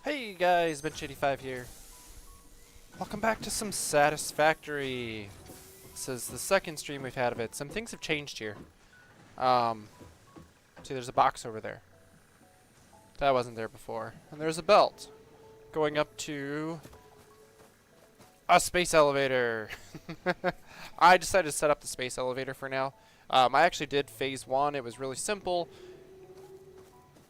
Hey guys, Benchy here. Welcome back to some Satisfactory. This is the second stream we've had of it. Some things have changed here. See, there's a box over there. That wasn't there before. And there's a belt going up to a space elevator. I decided to set up the space elevator for now. I actually did phase 1. It was really simple.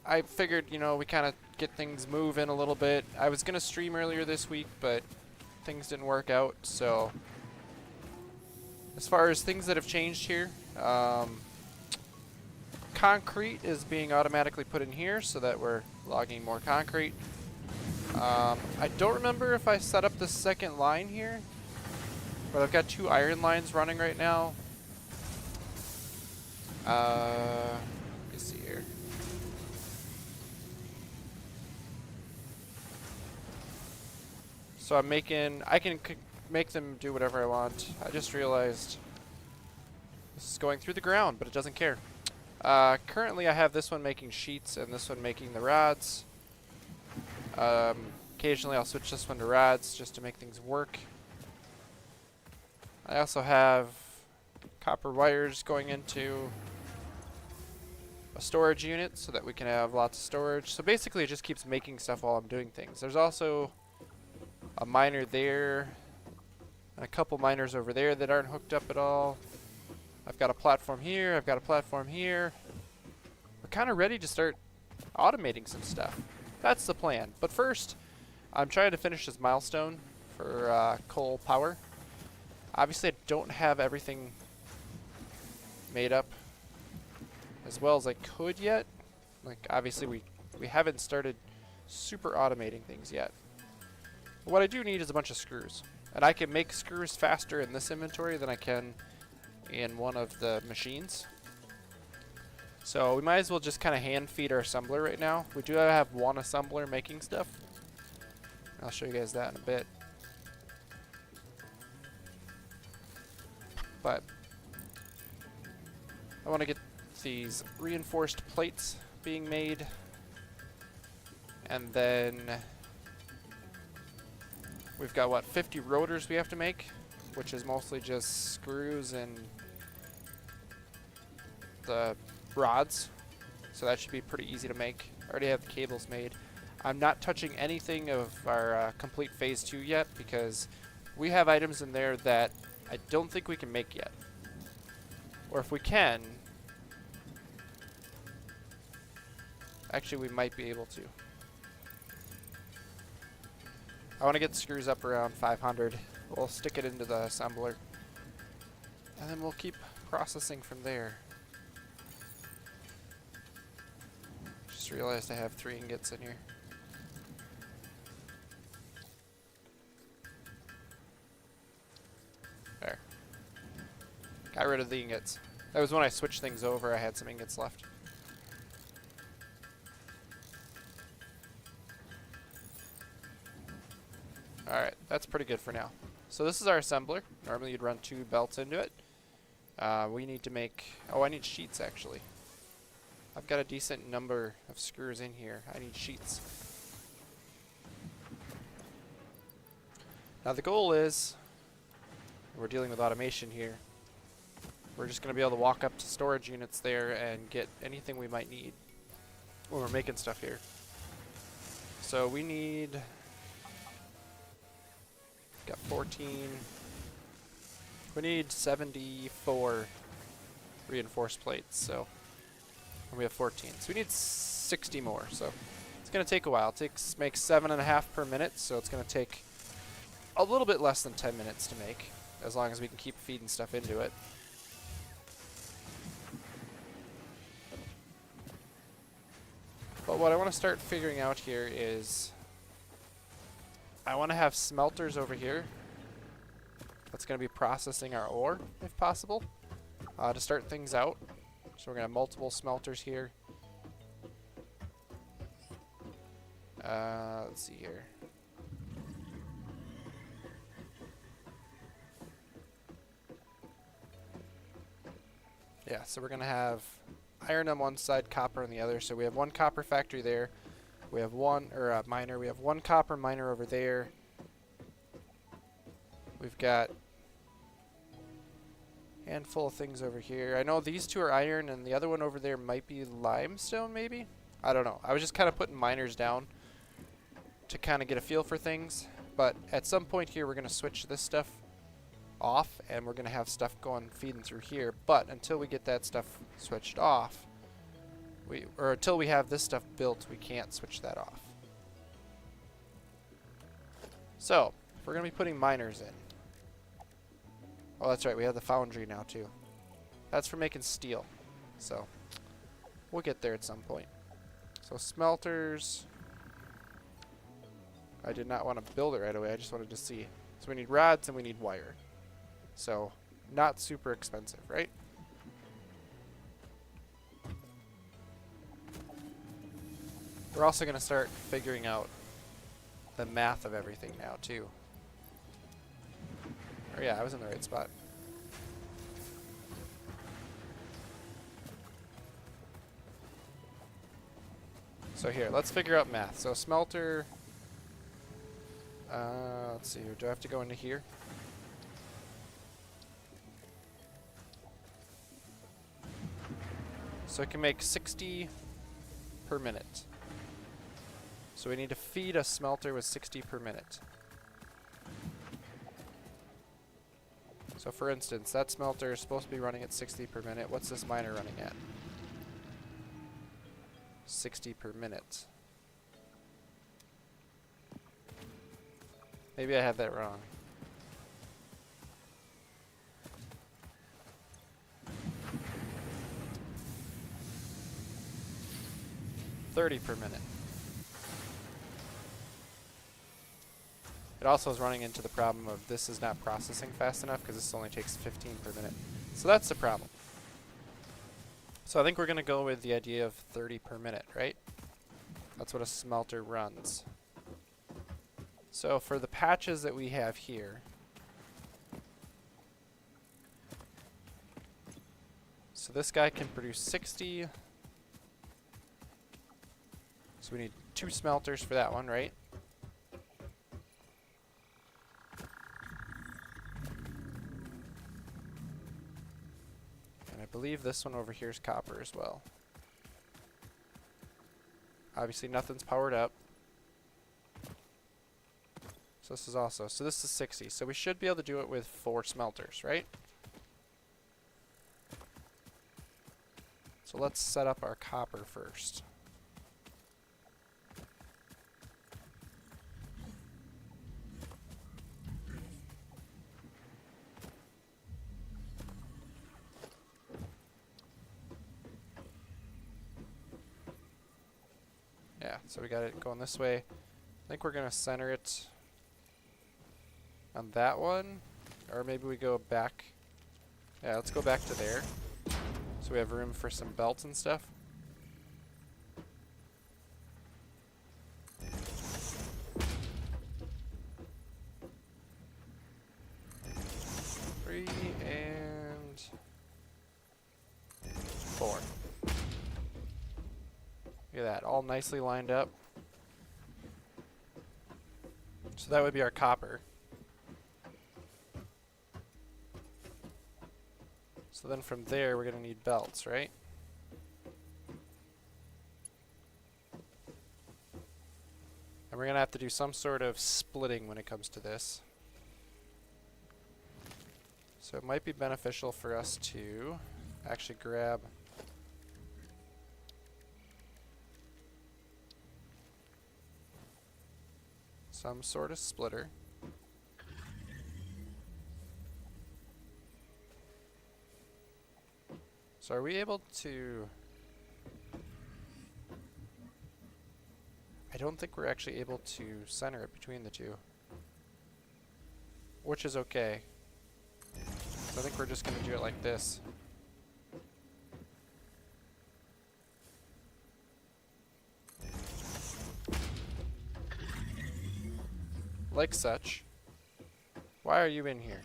I figured, we kind of get things moving a little bit. I was going to stream earlier this week, but things didn't work out. So, as far as things that have changed here, concrete is being automatically put in here so that we're logging more concrete. I don't remember if I set up the second line here, but I've got 2 iron lines running right now. Let me see here. So I can make them do whatever I want. I just realized this is going through the ground, but it doesn't care. Currently I have this one making sheets and this one making the rods. Occasionally I'll switch this one to rods just to make things work. I also have copper wires going into a storage unit so that we can have lots of storage. So basically it just keeps making stuff while I'm doing things. There's also a miner there, and a couple miners over there that aren't hooked up at all. I've got a platform here, I've got a platform here. We're kind of ready to start automating some stuff. That's the plan. But first, I'm trying to finish this milestone for coal power. Obviously, I don't have everything made up as well as I could yet. Like, obviously, we haven't started super automating things yet. What I do need is a bunch of screws. And I can make screws faster in this inventory than I can in one of the machines. So we might as well just kind of hand feed our assembler right now. We do have one assembler making stuff. I'll show you guys that in a bit. But I want to get these reinforced plates being made. And then we've got, what, 50 rotors we have to make, which is mostly just screws and the rods. So that should be pretty easy to make. I already have the cables made. I'm not touching anything of our complete phase 2 yet because we have items in there that I don't think we can make yet. Or if we can, actually we might be able to. I want to get the screws up around 500. We'll stick it into the assembler. And then we'll keep processing from there. Just realized I have 3 ingots in here. There. Got rid of the ingots. That was when I switched things over, I had some ingots left. Alright, that's pretty good for now. So this is our assembler. Normally you'd run 2 belts into it. We need to make... Oh, I need sheets actually. I've got a decent number of screws in here. I need sheets. Now the goal is, we're dealing with automation here, we're just going to be able to walk up to storage units there and get anything we might need when we're making stuff here. So we need... Got 14. We need 74 reinforced plates, so and we have 14. So we need 60 more. So it's going to take a while. It makes 7.5 per minute, so it's going to take a little bit less than 10 minutes to make, as long as we can keep feeding stuff into it. But what I want to start figuring out here is I want to have smelters over here that's going to be processing our ore, if possible, to start things out. So we're going to have multiple smelters here. Let's see here. Yeah, so we're going to have iron on one side, copper on the other. So we have one copper factory there. We have one, or a miner. We have one copper miner over there. We've got a handful of things over here. I know these two are iron, and the other one over there might be limestone, maybe? I don't know. I was just kind of putting miners down to kind of get a feel for things. But at some point here, we're going to switch this stuff off, and we're going to have stuff going feeding through here. But until we get that stuff switched off, or until we have this stuff built, we can't switch that off. So, we're going to be putting miners in. Oh, that's right, we have the foundry now too. That's for making steel. So, we'll get there at some point. So smelters. I did not want to build it right away, I just wanted to see. So we need rods and we need wire. So, not super expensive, right? We're also going to start figuring out the math of everything now too. Oh yeah, I was in the right spot. So here, let's figure out math. So smelter, let's see here, do I have to go into here? So it can make 60 per minute. So we need to feed a smelter with 60 per minute. So for instance, that smelter is supposed to be running at 60 per minute. What's this miner running at? 60 per minute. Maybe I have that wrong. $30 per minute. It also is running into the problem of this is not processing fast enough because this only takes 15 per minute. So that's the problem. So I think we're going to go with the idea of 30 per minute, right? That's what a smelter runs. So for the patches that we have here, so this guy can produce 60. So we need 2 smelters for that one, right? I believe this one over here is copper as well. Obviously nothing's powered up. So this is also, so this is 60. So we should be able to do it with 4 smelters, right? So let's set up our copper first. Yeah, so we got it going this way. I think we're going to center it on that one. Or maybe we go back. Yeah, let's go back to there. So we have room for some belts and stuff. Three and 4. Look at that, all nicely lined up. So that would be our copper. So then from there, we're going to need belts, right? And we're going to have to do some sort of splitting when it comes to this. So it might be beneficial for us to actually grab some sort of splitter. So are we able to... I don't think we're actually able to center it between the two. Which is okay. So I think we're just going to do it like this. Like such. Why are you in here?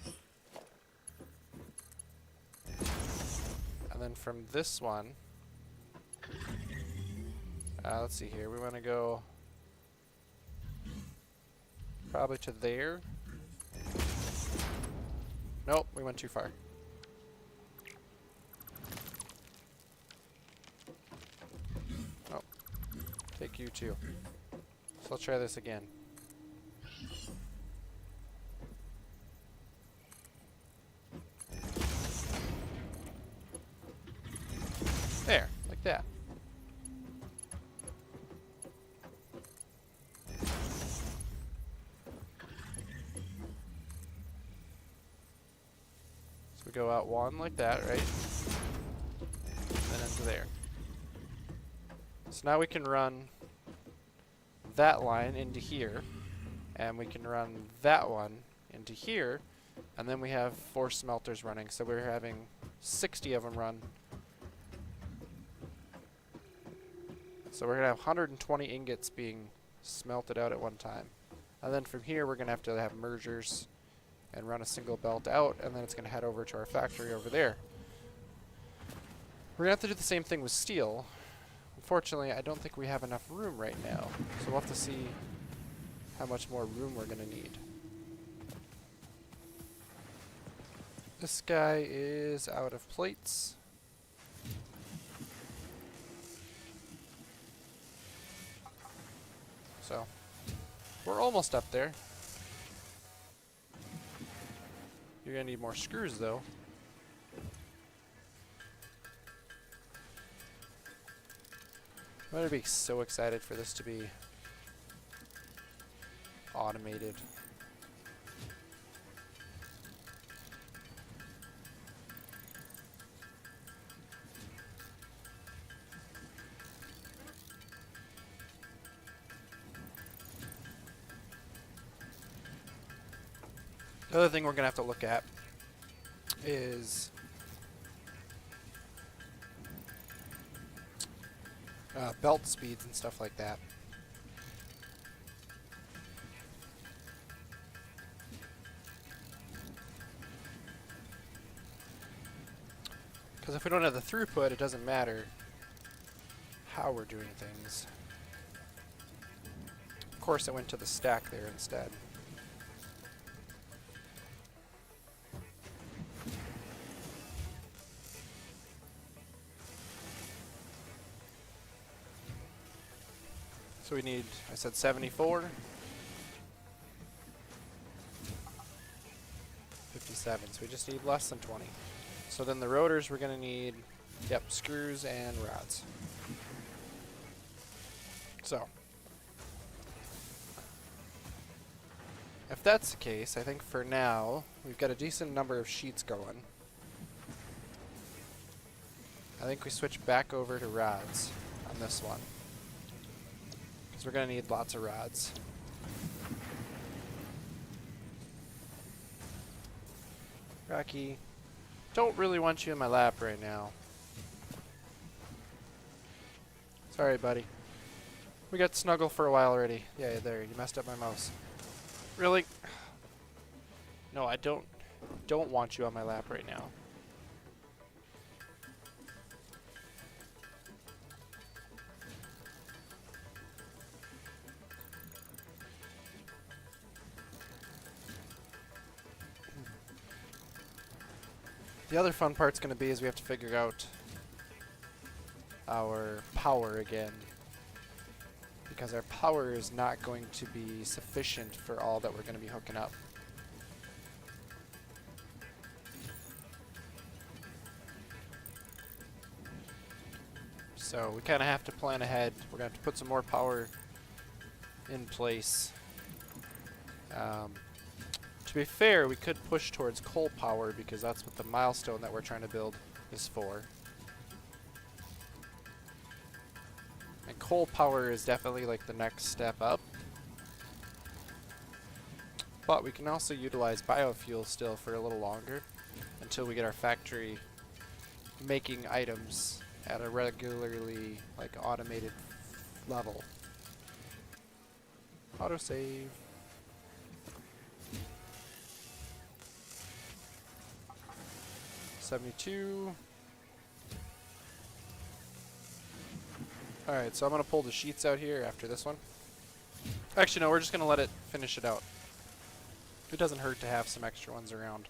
And then from this one, let's see here, we want to go Probably to there. Nope, we went too far. Oh, take you too. So let's try this again. There, like that. So we go out one like that, right? And then into there. So now we can run that line into here, and we can run that one into here, and then we have 4 smelters running, so we're having 60 of them run. So we're going to have 120 ingots being smelted out at one time. And then from here we're going to have mergers and run a single belt out, and then it's going to head over to our factory over there. We're going to have to do the same thing with steel. Unfortunately, I don't think we have enough room right now, so we'll have to see how much more room we're going to need. This guy is out of plates. So, we're almost up there. You're going to need more screws, though. I'm going to be so excited for this to be automated. The other thing we're going to have to look at is belt speeds and stuff like that. Because if we don't have the throughput, it doesn't matter how we're doing things. Of course, it went to the stack there instead. So we need, I said 74. 57, so we just need less than 20. So then the rotors we're going to need, yep, screws and rods. So, if that's the case, I think for now, we've got a decent number of sheets going. I think we switch back over to rods on this one, because we're going to need lots of rods. Rocky, don't really want you in my lap right now. Sorry, buddy. We got snuggle for a while already. Yeah, there, you messed up my mouse. Really? No, I don't want you on my lap right now. The other fun part's going to be is we have to figure out our power again, because our power is not going to be sufficient for all that we're going to be hooking up. So we kind of have to plan ahead. We're going to have to put some more power in place. To be fair, we could push towards coal power because that's what the milestone that we're trying to build is for. And coal power is definitely like the next step up. But we can also utilize biofuel still for a little longer until we get our factory making items at a regularly like automated level. Autosave. $72. Alright, so I'm going to pull the sheets out here after this one. Actually, no, we're just going to let it finish it out. It doesn't hurt to have some extra ones around.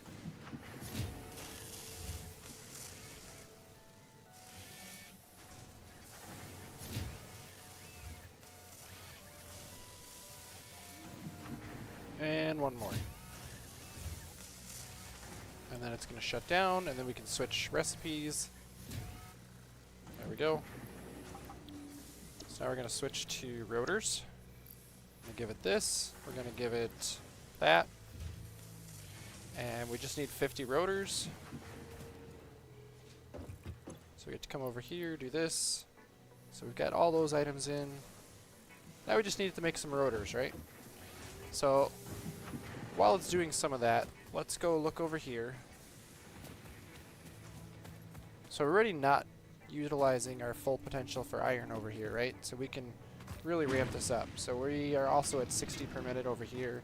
And one more. And then it's going to shut down, and then we can switch recipes. There we go. So now we're going to switch to rotors. I'm going to give it this. We're going to give it that. And we just need 50 rotors. So we get to come over here, do this. So we've got all those items in. Now we just need to make some rotors, right? So while it's doing some of that, let's go look over here. So we're already not utilizing our full potential for iron over here, right? So we can really ramp this up. So we are also at 60 per minute over here.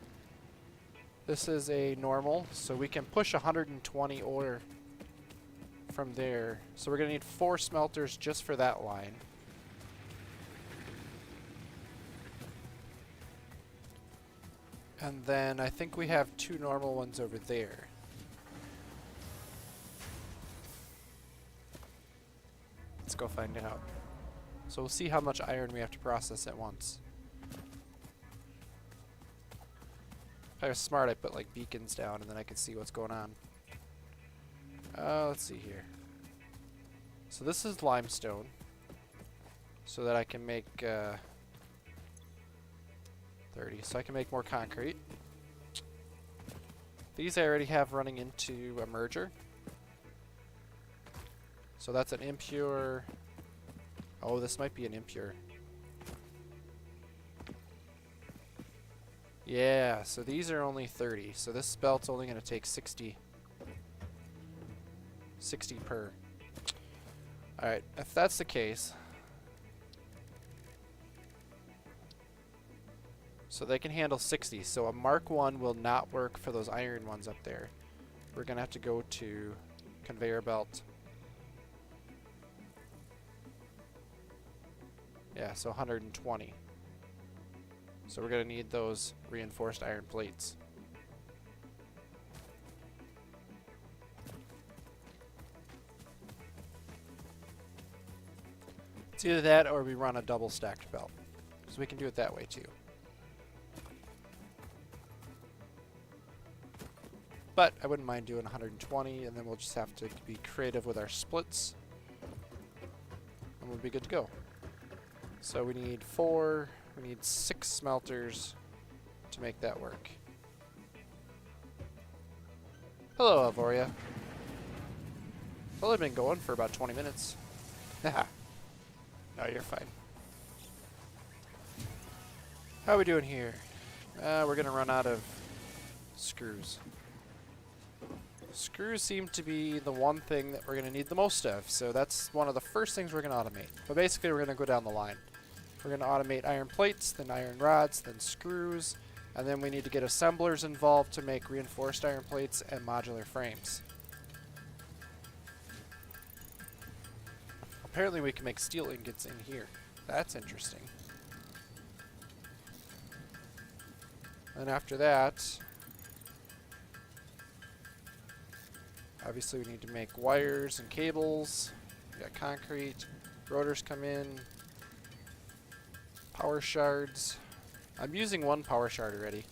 This is a normal, so we can push 120 ore from there. So we're going to need 4 smelters just for that line. And then I think we have 2 normal ones over there. Let's go find out. So we'll see how much iron we have to process at once. If I was smart, I'd put like beacons down and then I could see what's going on. Let's see here. So this is limestone. So that I can make 30. So I can make more concrete. These I already have running into a merger. So that's an impure. Oh, this might be an impure. Yeah, so these are only 30. So this belt's only going to take 60 per. Alright, if that's the case. So they can handle 60. So a Mark 1 will not work for those iron ones up there. We're going to have to go to conveyor belt. Yeah, so 120. So we're going to need those reinforced iron plates. It's either that or we run a double stacked belt. So we can do it that way too. But I wouldn't mind doing 120, and then we'll just have to be creative with our splits. And we'll be good to go. So we need 4, we need 6 smelters to make that work. Hello, Avoria. I've only been going for about 20 minutes. Haha. No, you're fine. How are we doing here? We're gonna run out of screws. Screws seem to be the one thing that we're gonna need the most of, so that's one of the first things we're gonna automate. But basically we're gonna go down the line. We're gonna automate iron plates, then iron rods, then screws, and then we need to get assemblers involved to make reinforced iron plates and modular frames. Apparently we can make steel ingots in here. That's interesting. And after that, obviously we need to make wires and cables. We got concrete, rotors come in, power shards. I'm using 1 power shard already.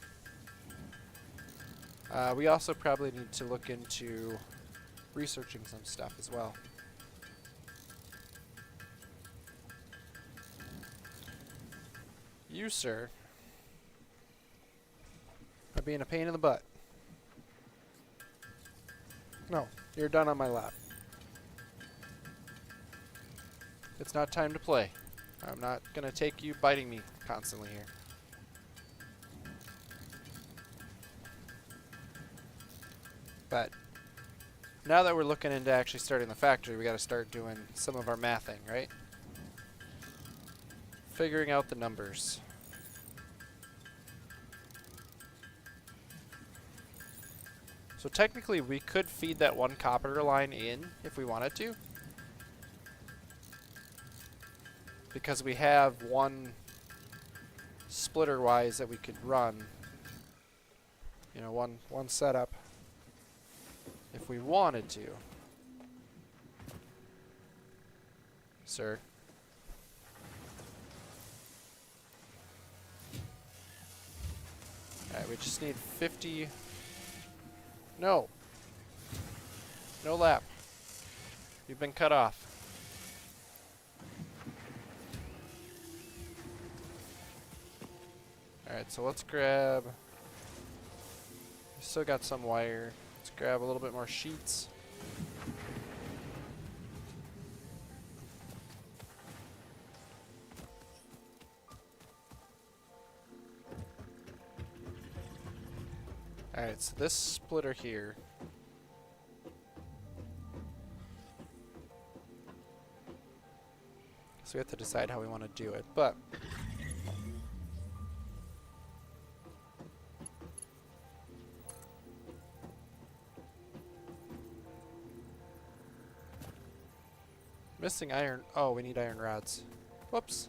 We also probably need to look into researching some stuff as well. You, sir, are being a pain in the butt. No, you're done on my lap. It's not time to play. I'm not gonna take you biting me constantly here. But now that we're looking into actually starting the factory, we gotta start doing some of our mathing, right? Figuring out the numbers. So technically we could feed that 1 copper line in if we wanted to. Because we have 1 splitter wise that we could run you know, one setup if we wanted to. Sir. Alright, we just need 50. No. No lap. You've been cut off. Alright, so let's grab... We still got some wire. Let's grab a little bit more sheets. Alright, so this splitter here. So we have to decide how we want to do it, but... Missing iron. Oh, we need iron rods. Whoops.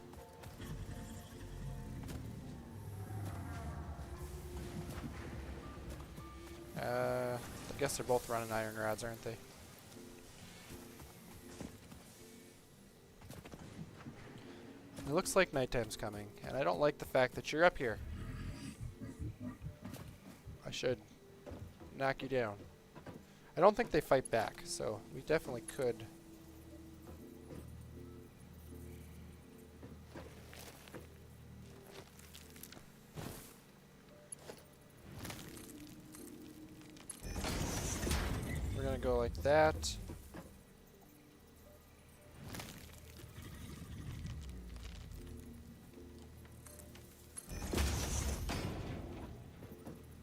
I guess they're both running iron rods, aren't they? It looks like nighttime's coming, and I don't like the fact that you're up here. I should knock you down. I don't think they fight back, so we definitely could. We're gonna go like that.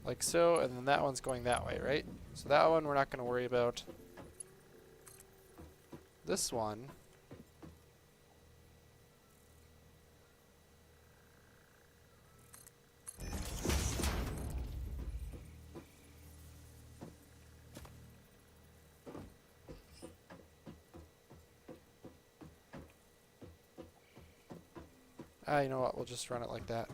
Like so, and then that one's going that way, right? So that one we're not going to worry about. This one. You know what? We'll just run it like that.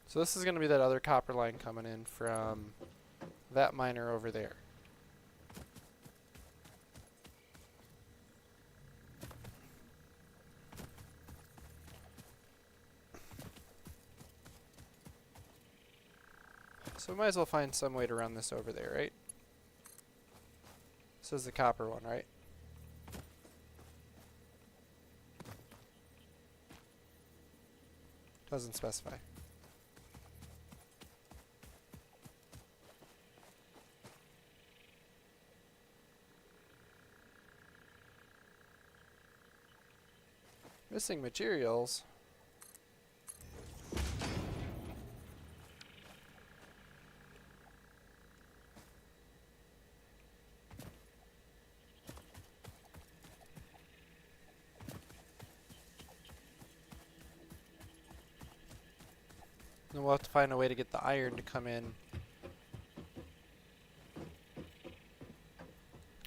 So this is going to be that other copper line coming in from that miner over there. So we might as well find some way to run this over there, right? This is the copper one, right? Doesn't specify. Missing materials. And we'll have to find a way to get the iron to come in.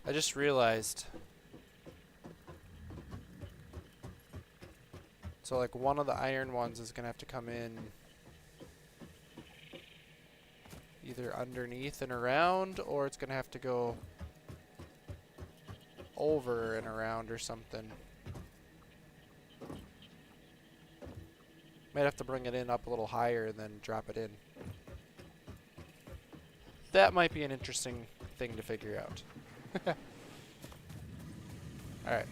I just realized. So like one of the iron ones is gonna have to come in either underneath and around, or it's gonna have to go over and around or something. Might have to bring it in up a little higher and then drop it in. That might be an interesting thing to figure out. Alright.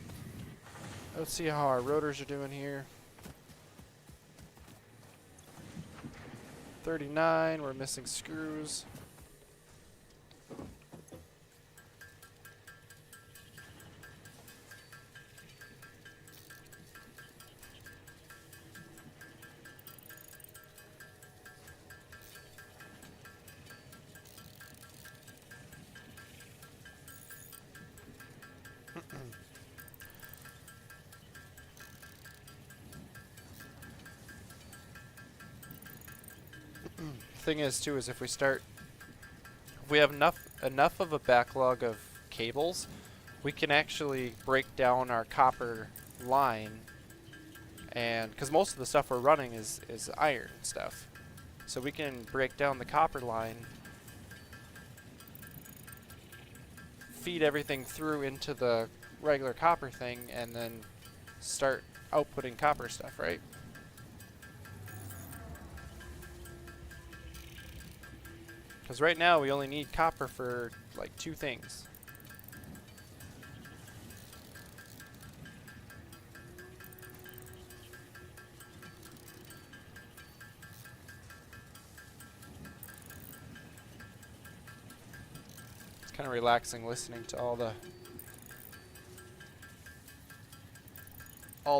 Let's see how our rotors are doing here. 39, we're missing screws. Thing is too is if we have enough of a backlog of cables, we can actually break down our copper line, and because most of the stuff we're running is iron stuff, so we can break down the copper line, feed everything through into the regular copper thing, and then start outputting copper stuff, right? Because right now we only need copper for like 2 things. It's kind of relaxing listening to all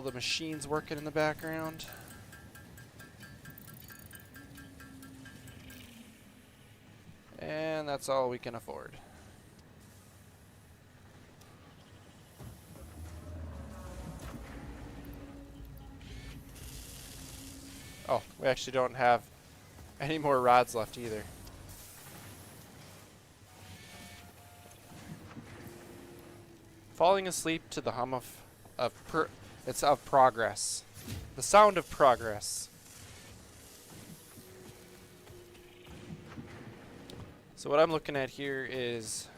the machines working in the background. And that's all we can afford. Oh, we actually don't have any more rods left either. Falling asleep to the hum of progress. The sound of progress. So what I'm looking at here is,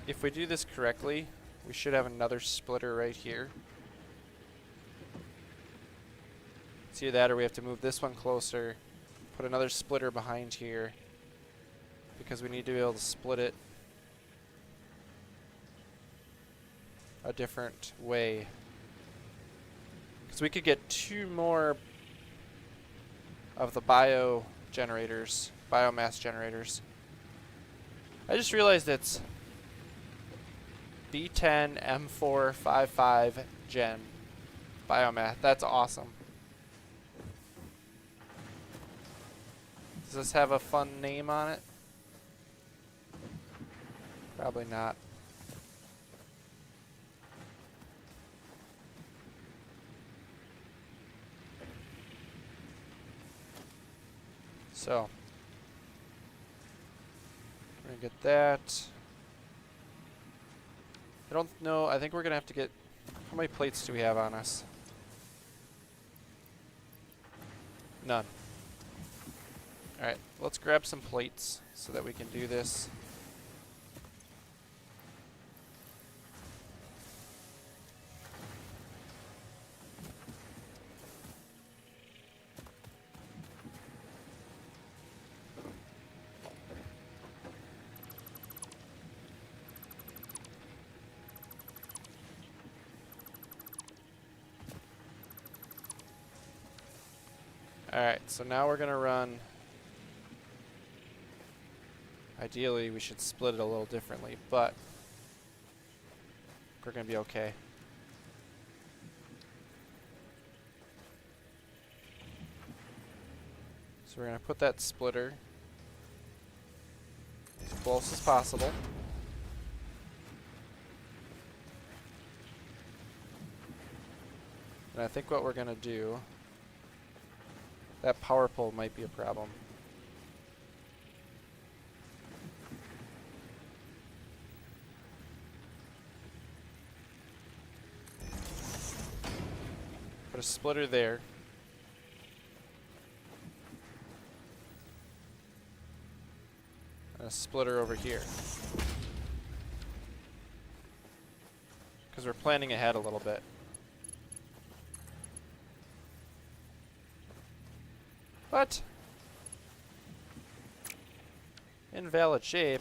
if we do this correctly, we should have another splitter right here. It's either that or we have to move this one closer, put another splitter behind here, because we need to be able to split it a different way. Because we could get 2 more of the biomass generators. I just realized it's B10 M455 Gen biomass. That's awesome. Does this have a fun name on it? Probably not. So, we're gonna get that. I don't know, I think we're gonna have to get, how many plates do we have on us? None. Alright, let's grab some plates so that we can do this. Alright, so now we're gonna run, ideally we should split it a little differently, but we're gonna be okay. So we're gonna put that splitter as close as possible. And I think what we're gonna do, that power pole might be a problem. Put a splitter there. And a splitter over here. Because we're planning ahead a little bit. What? Invalid shape.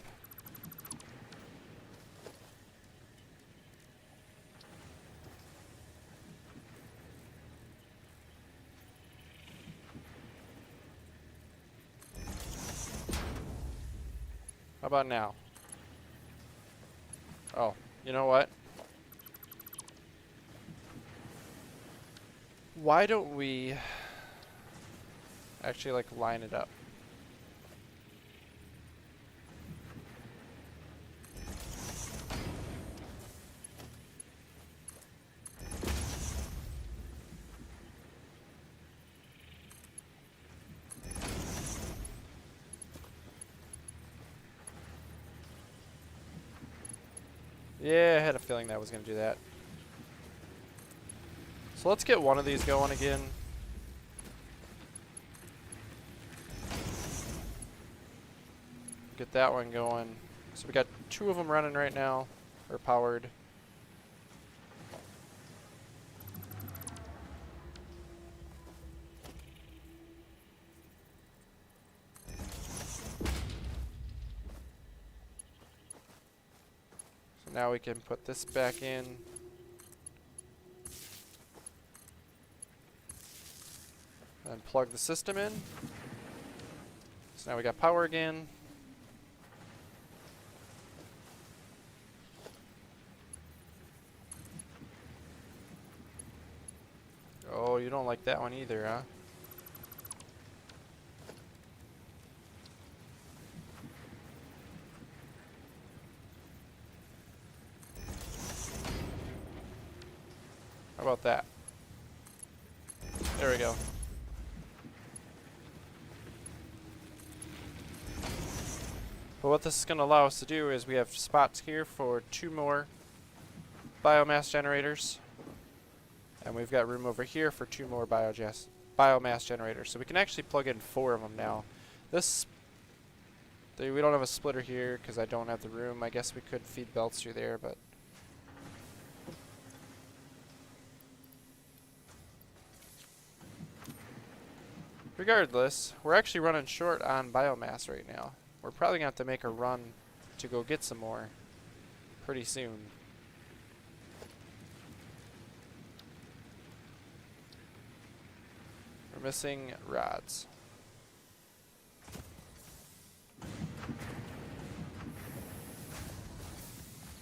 How about now? Oh, you know what? Why don't we actually like line it up? Yeah, I had a feeling that was going to do that. So let's get one of these going again. Get that one going. So we got 2 of them running right now, or powered. So now we can put this back in. And plug the system in. So now we got power again. Oh, you don't like that one either, huh? How about that? There we go. But what this is going to allow us to do is we have spots here for 2 more biomass generators. And we've got room over here for 2 more biomass generators. So we can actually plug in 4 of them now. We don't have a splitter here because I don't have the room. I guess we could feed belts through there, but... Regardless, we're actually running short on biomass right now. We're probably going to have to make a run to go get some more pretty soon. We're missing rods.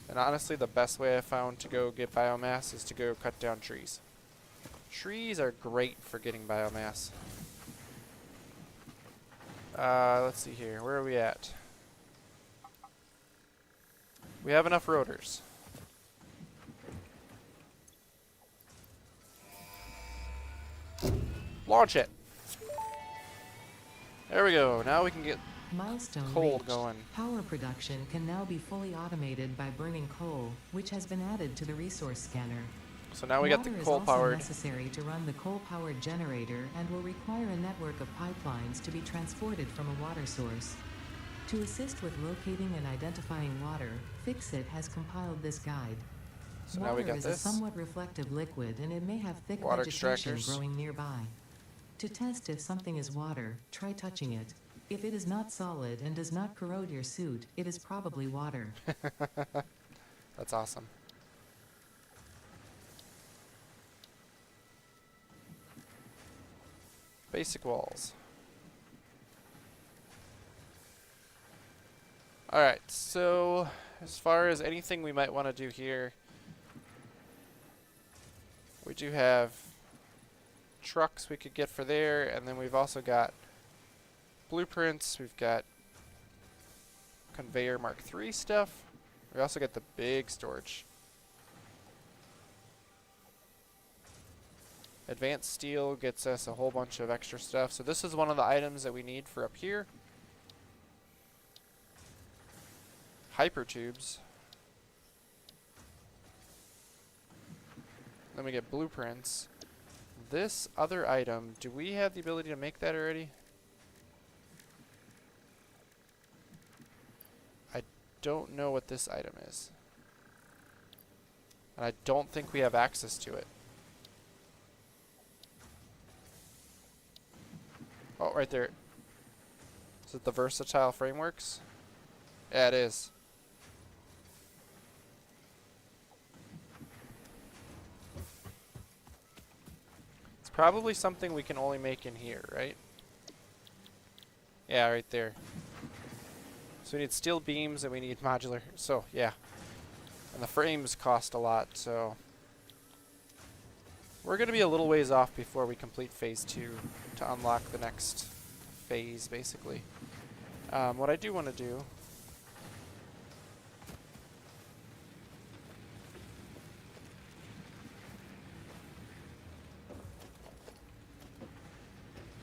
And honestly, the best way I found to go get biomass is to go cut down trees. Trees are great for getting biomass. Let's see here. Where are we at? We have enough rotors. Launch it! There we go. Now we can get Milestone coal reached. going. Power production can now be fully automated by burning coal, which has been added to the resource scanner. So now we got the Water coal is also powered. necessary to run the coal-powered generator and will require a network of pipelines to be transported from a water source. To assist with locating and identifying water, Fixit has compiled this guide. So now we Water got is a this. somewhat reflective liquid and it may have thick Water vegetation extractors. growing nearby. To test if something is water, try touching it. If it is not solid and does not corrode your suit, it is probably water. That's awesome. Basic walls. Alright, so as far as anything we might want to do here, we do have trucks we could get for there, and then we've also got blueprints, we've got conveyor Mark III stuff. We also get the big storage. Advanced steel gets us a whole bunch of extra stuff. So this is one of the items that we need for up here. Hyper tubes. Then we get blueprints. This other item, do we have the ability to make that already? I don't know what this item is. And I don't think we have access to it. Oh, right there. Is it the versatile frameworks? Yeah, it is. It's probably something we can only make in here, right? Yeah, right there. So we need steel beams and we need modular. So, yeah. And the frames cost a lot, so... We're going to be a little ways off before we complete phase 2 to unlock the next phase, basically. What I do want to do...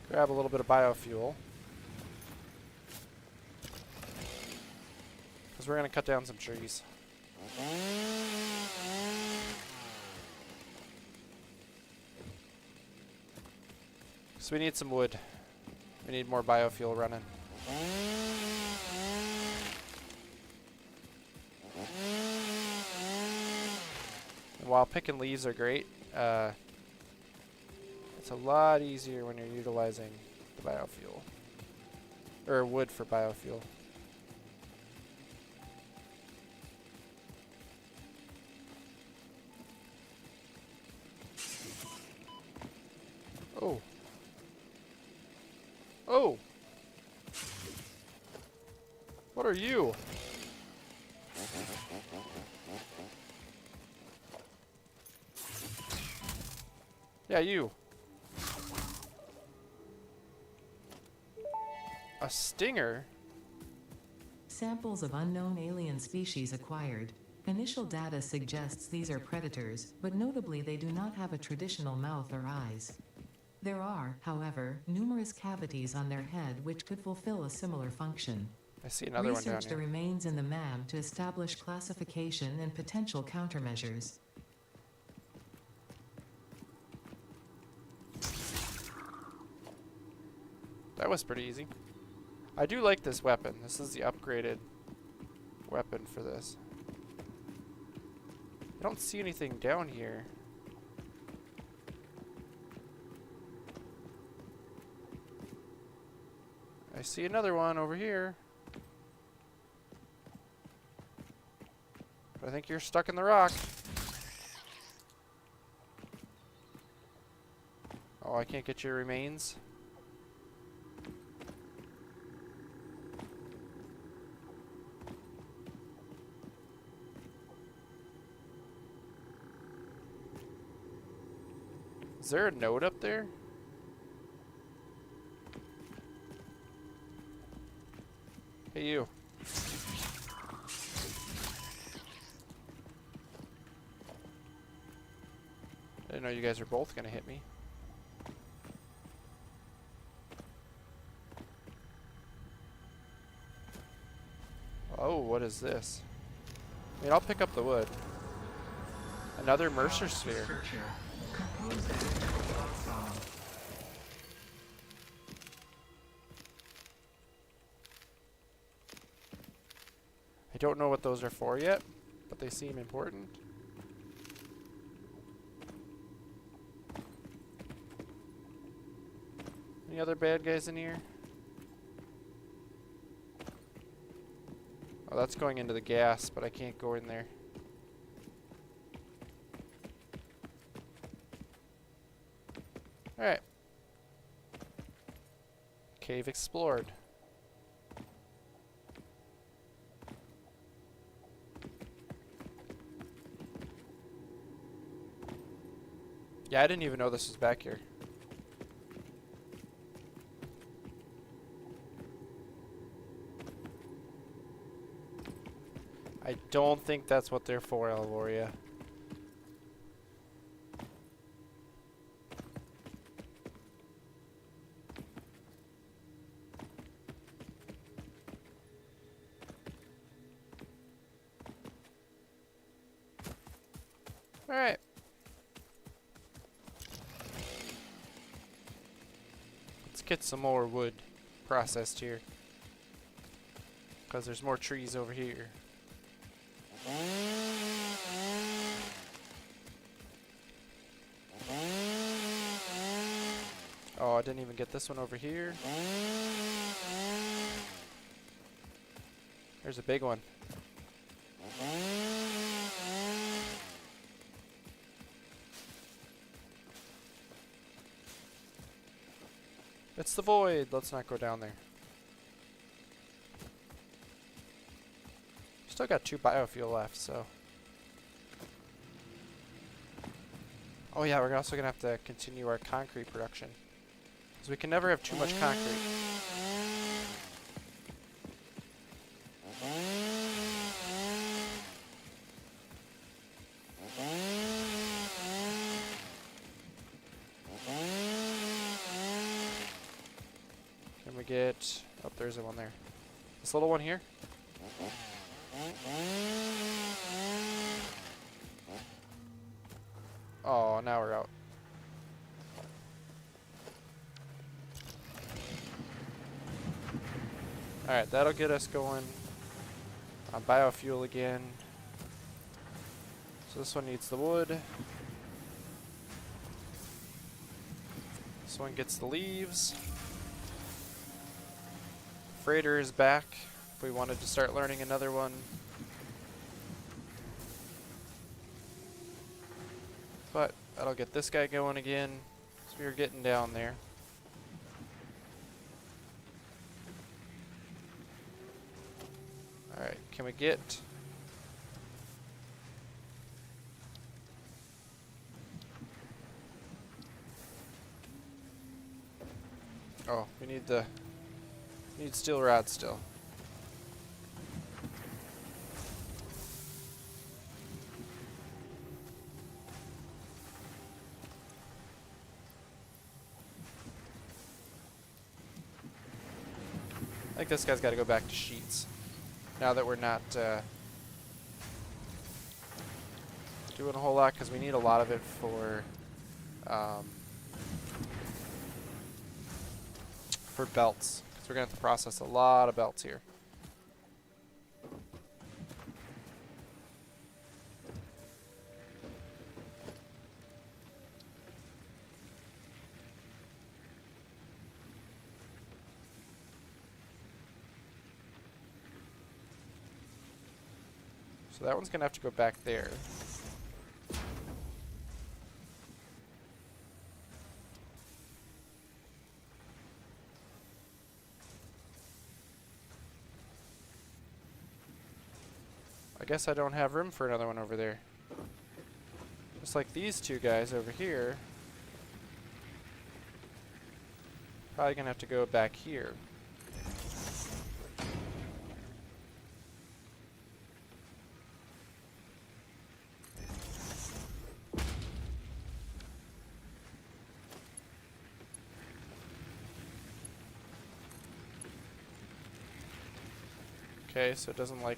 Grab a little bit of biofuel. Because we're going to cut down some trees. So we need some wood. We need more biofuel running. And while picking leaves are great, it's a lot easier when you're utilizing the biofuel. Or wood for biofuel. Oh. Oh! What are you? Yeah, you. A stinger? Samples of unknown alien species acquired. Initial data suggests these are predators, but notably they do not have a traditional mouth or eyes. There are, however, numerous cavities on their head which could fulfill a similar function. I see another one down Research the here. remains in the MAM to establish classification and potential countermeasures. That was pretty easy. I do like this weapon. This is the upgraded weapon for this. I don't see anything down here. I see another one over here. But I think you're stuck in the rock. Oh, I can't get your remains. Is there a note up there? Hey, you. I didn't know you guys were both gonna hit me. Oh, what is this? I mean, I'll pick up the wood. Another Mercer sphere. I don't know what those are for yet, but they seem important. Any other bad guys in here? Oh, that's going into the gas, but I can't go in there. Alright. Cave explored. Yeah, I didn't even know this was back here. I don't think that's what they're for, Alvoria. Alright. Let's get some more wood processed here. Because there's more trees over here. Oh, I didn't even get this one over here. There's a big one. It's the void. Let's not go down there. Still got 2 biofuel left, so. Oh yeah, we're also gonna have to continue our concrete production. Because we can never have too much concrete. Can we get... Oh, there's one there. This little one here? Oh, now we're out. Alright, that'll get us going on biofuel again. So this one needs the wood. This one gets the leaves. Freighter is back if we wanted to start learning another one. But that'll get this guy going again. So we're getting down there. Alright, can we get... Oh, we need the... Need steel rod still. I think this guy's got to go back to sheets. Now that we're not doing a whole lot, because we need a lot of it for belts. Because we're going to have to process a lot of belts here. So that one's going to have to go back there. I guess I don't have room for another one over there. Just like these two guys over here. Probably going to have to go back here. Okay, so it doesn't like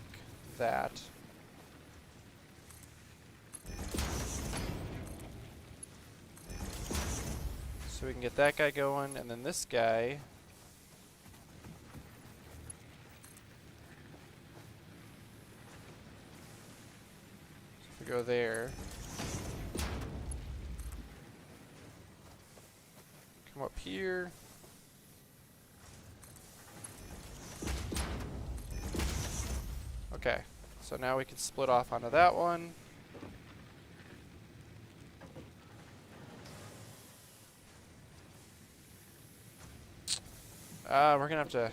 that. So we can get that guy going, and then this guy. So if we go there. Come up here. Okay, so now we can split off onto that one. We're gonna have to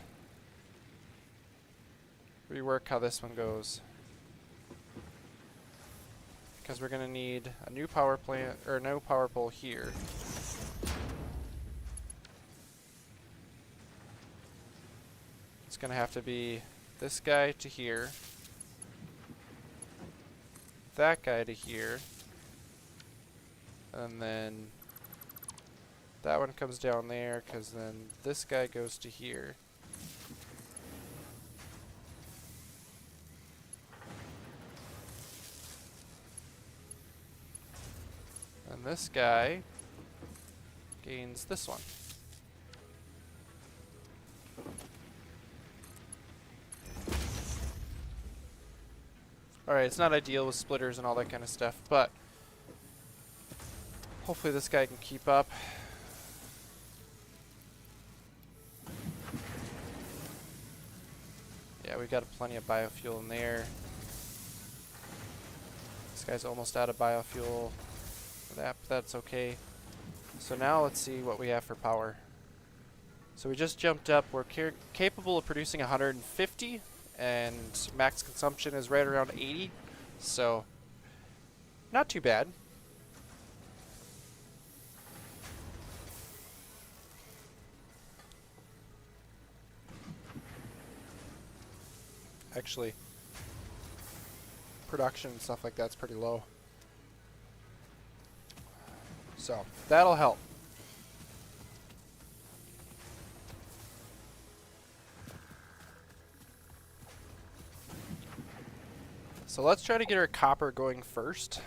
rework how this one goes. Because we're gonna need a new power plant, or no power pole here. It's gonna have to be this guy to here. That guy to here, and then that one comes down there, because then this guy goes to here. And this guy gains this one. Alright, it's not ideal with splitters and all that kind of stuff, but hopefully this guy can keep up. Yeah, we got plenty of biofuel in there. This guy's almost out of biofuel for that, but that's okay. So now let's see what we have for power. So we just jumped up. We're capable of producing 150. And max consumption is right around 80, so not too bad. Actually, production and stuff like that's pretty low, so that'll help. So let's try to get our copper going first,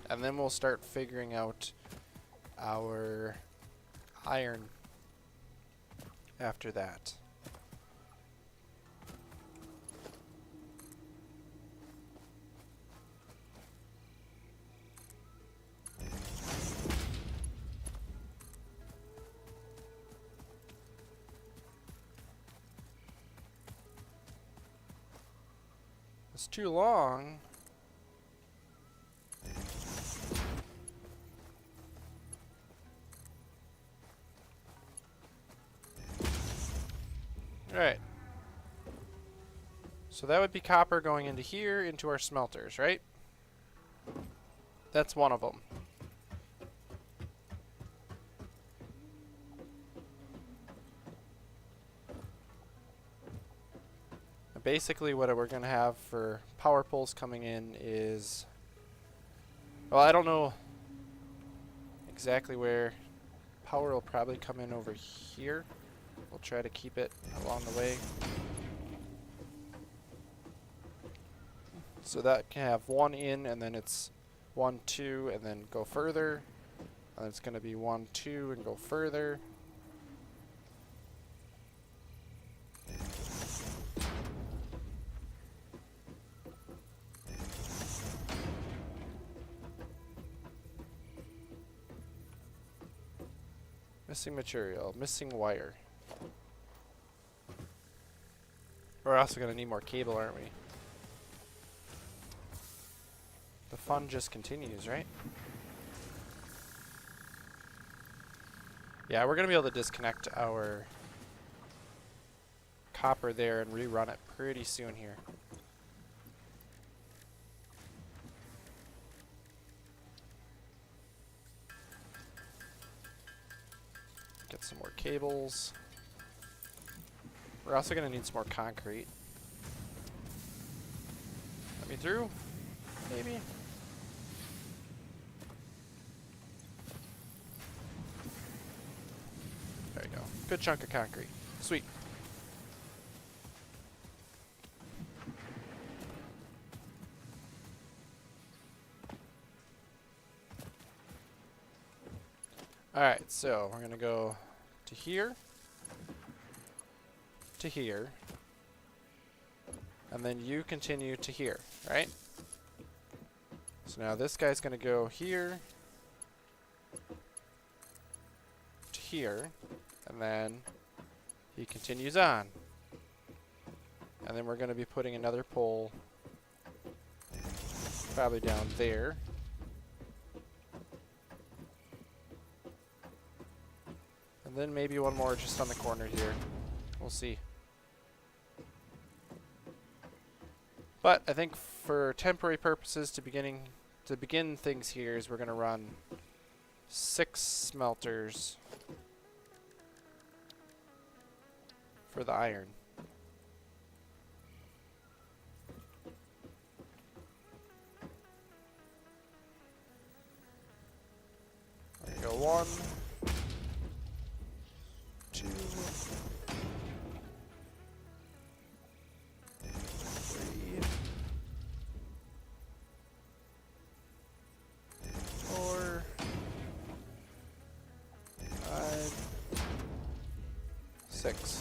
and then we'll start figuring out our iron after that. it's too long. Alright. So that would be copper going into here, into our smelters, right? That's one of them. Basically what we're going to have for power poles coming in is... Well, I don't know exactly where. Power will probably come in over here. We'll try to keep it along the way. So that can have one in, and then it's 1, 2, and then go further. And it's going to be 1, 2, and go further. Missing material, missing wire. We're also going to need more cable, aren't we? The fun just continues, right? Yeah, we're going to be able to disconnect our copper there and rerun it pretty soon here. Get some more cables. We're also going to need some more concrete. Let me through? Maybe? There you go. Good chunk of concrete. Sweet. Alright, so we're going to go to here, to here, and then you continue to here, right? So now this guy's going to go here, to here, and then he continues on. And then we're going to be putting another pole probably down there. And then maybe one more just on the corner here. We'll see. But I think for temporary purposes to begin things here is we're going to run 6 smelters for the iron. There you go, 1, 2, 3, 4, 5, 6.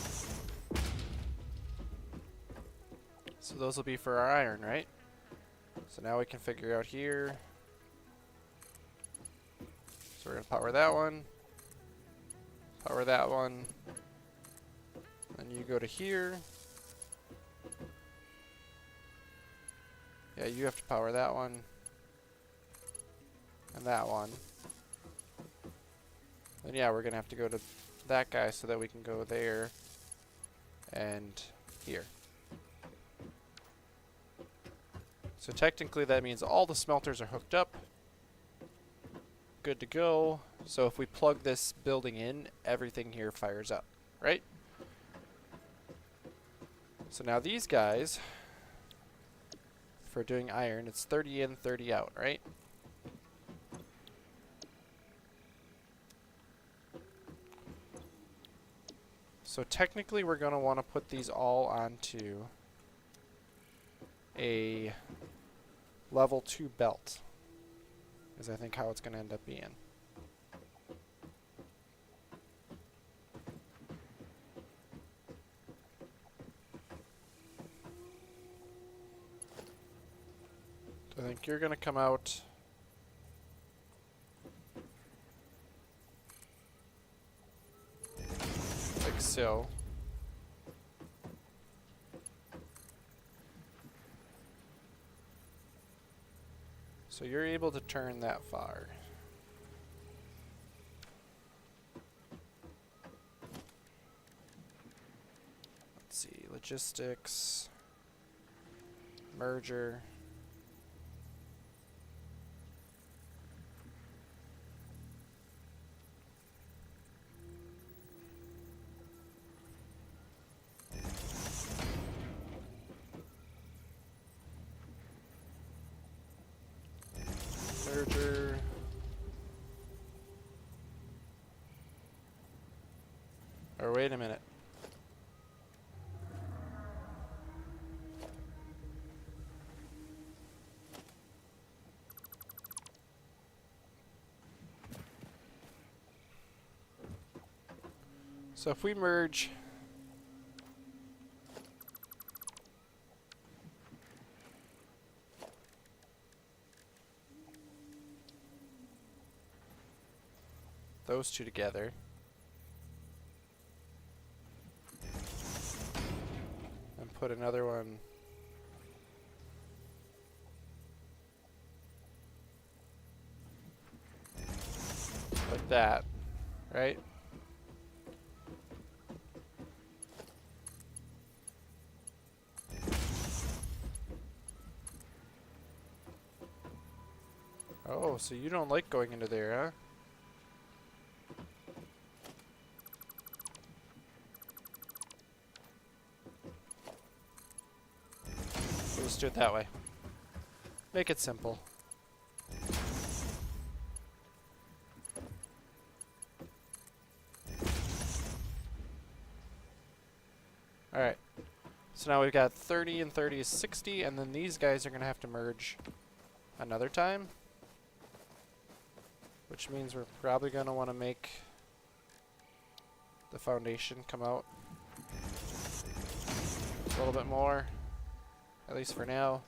So those will be for our iron, right? So now we can figure out here. So we're going to power that one. Power that one. Then you go to here. Yeah, you have to power that one. And that one. Then yeah, we're going to have to go to that guy so that we can go there and here. So technically that means all the smelters are hooked up. Good to go. So if we plug this building in, everything here fires up, right? So now these guys, for doing iron, it's 30 in, 30 out, right? So technically we're going to want to put these all onto a level 2 belt, is I think how it's going to end up being. So I think you're going to come out like so. So you're able to turn that far. Let's see, logistics, merger. Merger. Or wait a minute. So if we merge those two together, and put another one like that, right? Oh, so you don't like going into there, huh? So let's do it that way. Make it simple. Alright. So now we've got 30 and 30 is 60, and then these guys are going to have to merge another time. Which means we're probably going to want to make the foundation come out a little bit more, at least for now.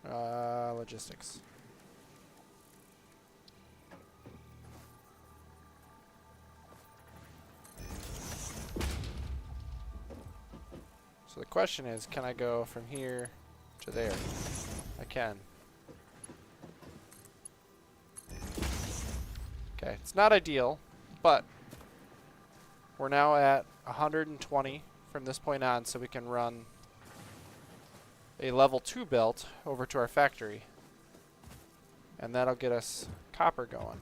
Logistics. So the question is, can I go from here to there? I can. Okay, it's not ideal, but we're now at 120 from this point on, so we can run a level 2 belt over to our factory. And that'll get us copper going.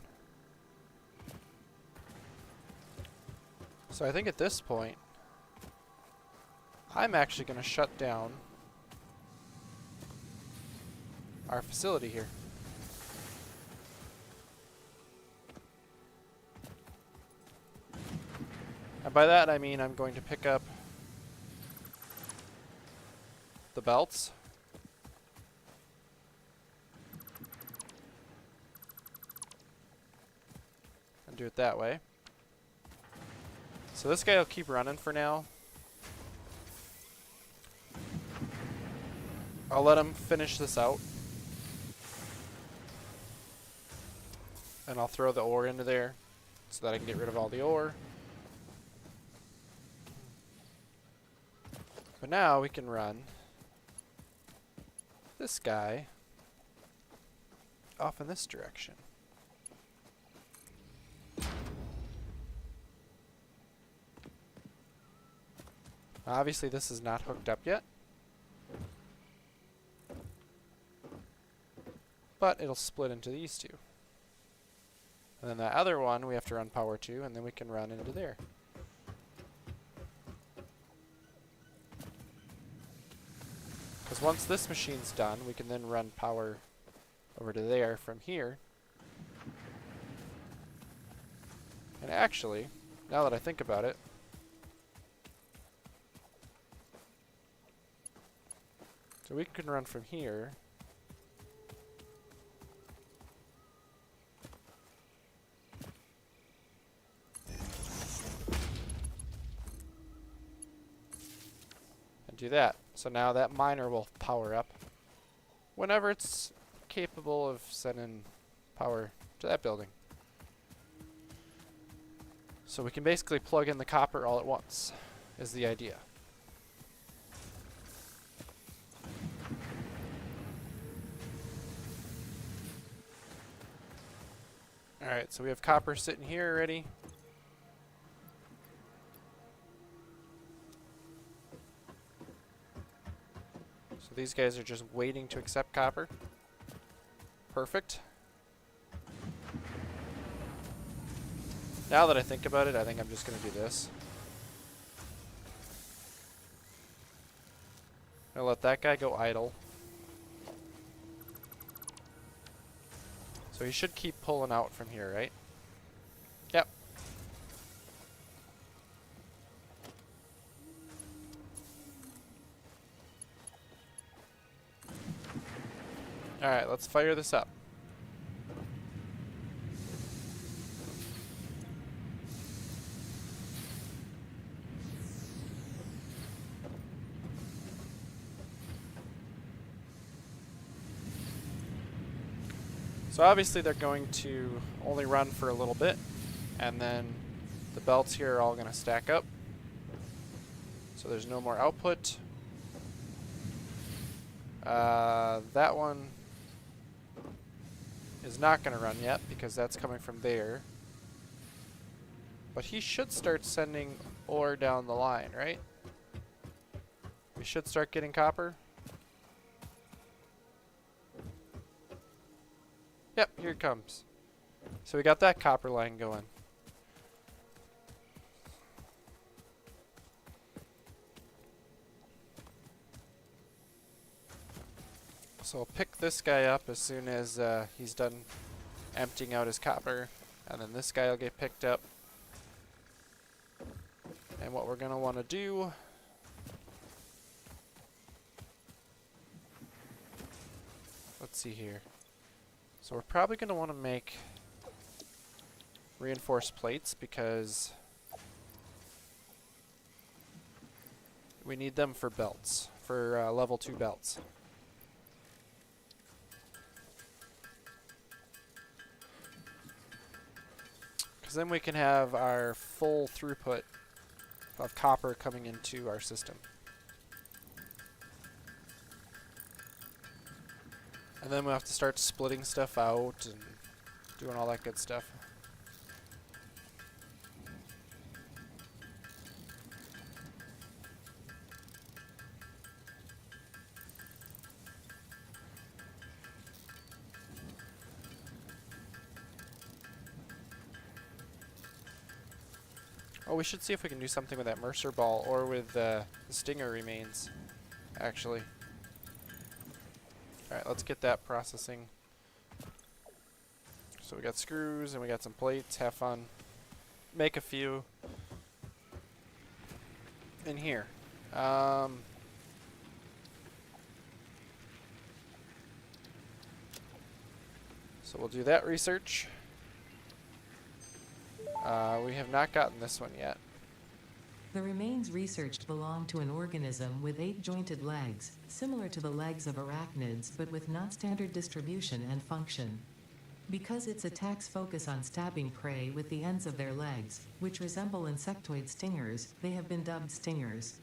So I think at this point, I'm actually going to shut down our facility here. And by that I mean I'm going to pick up the belts. And do it that way. So this guy will keep running for now. I'll let him finish this out. And I'll throw the ore into there so that I can get rid of all the ore. But now we can run this guy off in this direction. Obviously this is not hooked up yet, but it'll split into these two. And then that other one we have to run power to, and then we can run into there. Because once this machine's done, we can then run power over to there from here. And actually, now that I think about it, so we can run from here and do that. So now that miner will power up whenever it's capable of sending power to that building. So we can basically plug in the copper all at once, is the idea. Alright, so we have copper sitting here already. So these guys are just waiting to accept copper. Perfect. Now that I think about it, I think I'm just going to do this. I'll let that guy go idle. So he should keep pulling out from here, right? Yep. Alright, let's fire this up. So obviously they're going to only run for a little bit, and then the belts here are all going to stack up. So there's no more output. That one is not going to run yet because that's coming from there. But he should start sending ore down the line, right? We should start getting copper. Yep, here it comes. So we got that copper line going. So I'll pick this guy up as soon as he's done emptying out his copper. And then this guy will get picked up. And what we're going to want to do... Let's see here. So we're probably going to want to make reinforced plates because we need them for belts, for level 2 belts. Because then we can have our full throughput of copper coming into our system. And then we'll have to start splitting stuff out and doing all that good stuff. Oh, we should see if we can do something with that Mercer ball or with the stinger remains, actually. Alright, let's get that processing. So we got screws and we got some plates. Have fun. Make a few in here. So we'll do that research. We have not gotten this one yet. The remains researched belong to an organism with 8 jointed legs, similar to the legs of arachnids but with non-standard distribution and function. Because its attacks focus on stabbing prey with the ends of their legs, which resemble insectoid stingers, they have been dubbed stingers.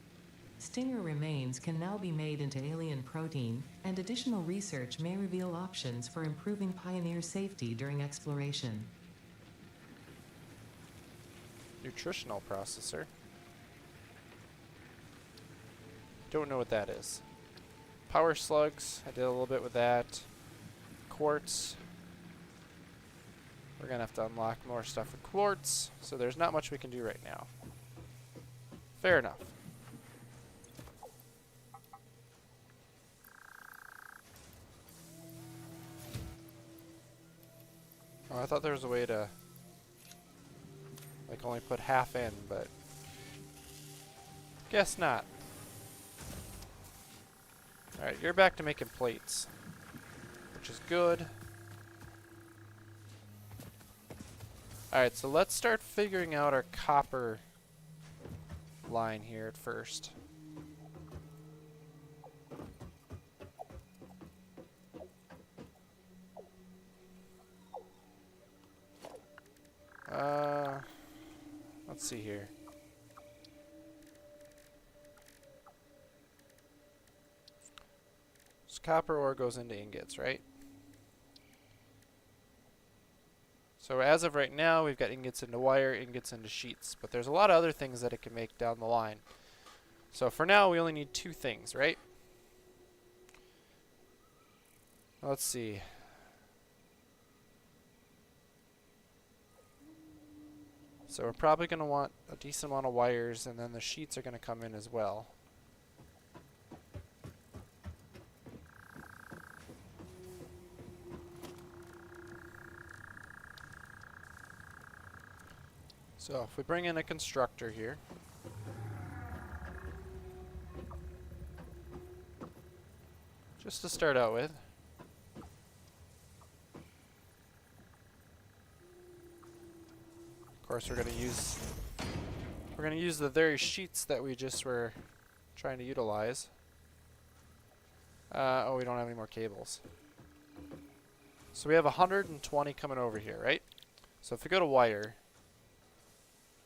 Stinger remains can now be made into alien protein, and additional research may reveal options for improving Pioneer safety during exploration. Nutritional processor. Don't know what that is. Power slugs. I did a little bit with that. Quartz. We're going to have to unlock more stuff with quartz. So there's not much we can do right now. Fair enough. Oh, I thought there was a way to like only put half in, but guess not. Alright, you're back to making plates, which is good. Alright, so let's start figuring out our copper line here at first. Let's see here. So copper ore goes into ingots, right? So as of right now, we've got ingots into wire, ingots into sheets, but there's a lot of other things that it can make down the line. So for now, we only need 2 things, right? Let's see. So we're probably going to want a decent amount of wires, and then the sheets are going to come in as well. So if we bring in a constructor here, just to start out with, of course we're going to use the very sheets that we just were trying to utilize. Oh, we don't have any more cables. So we have 120 coming over here, right? So if we go to wire,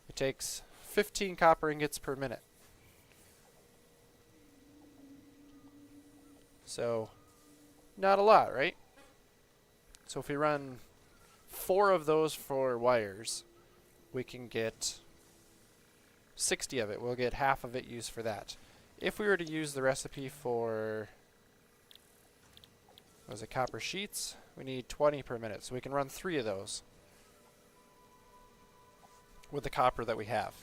it takes 15 copper ingots per minute. So, not a lot, right? So if we run 4 of those for wires, we can get 60 of it. We'll get half of it used for that. If we were to use the recipe for, what was it, copper sheets, we need 20 per minute. So we can run 3 of those with the copper that we have.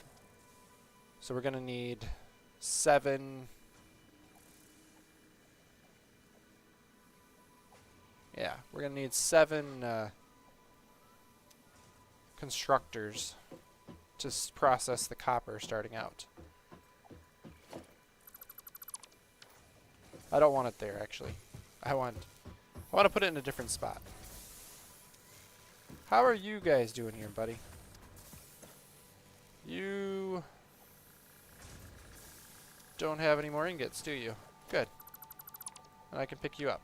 So we're going to need 7. Yeah, we're going to need 7 constructors to process the copper starting out. I don't want it there, actually. I want to put it in a different spot. How are you guys doing here, buddy? You don't have any more ingots, do you? Good. And I can pick you up.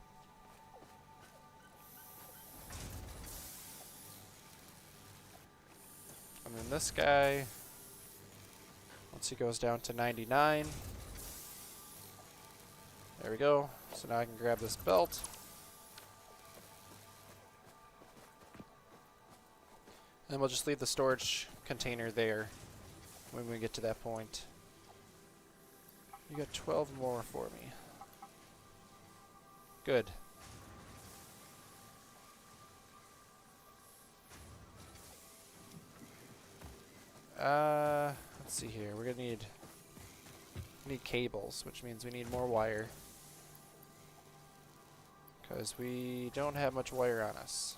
And then this guy, once he goes down to 99, there we go. So now I can grab this belt. And we'll just leave the storage container there when we get to that point. You got 12 more for me. Good. Let's see here. We're gonna need cables, which means we need more wire. Because we don't have much wire on us.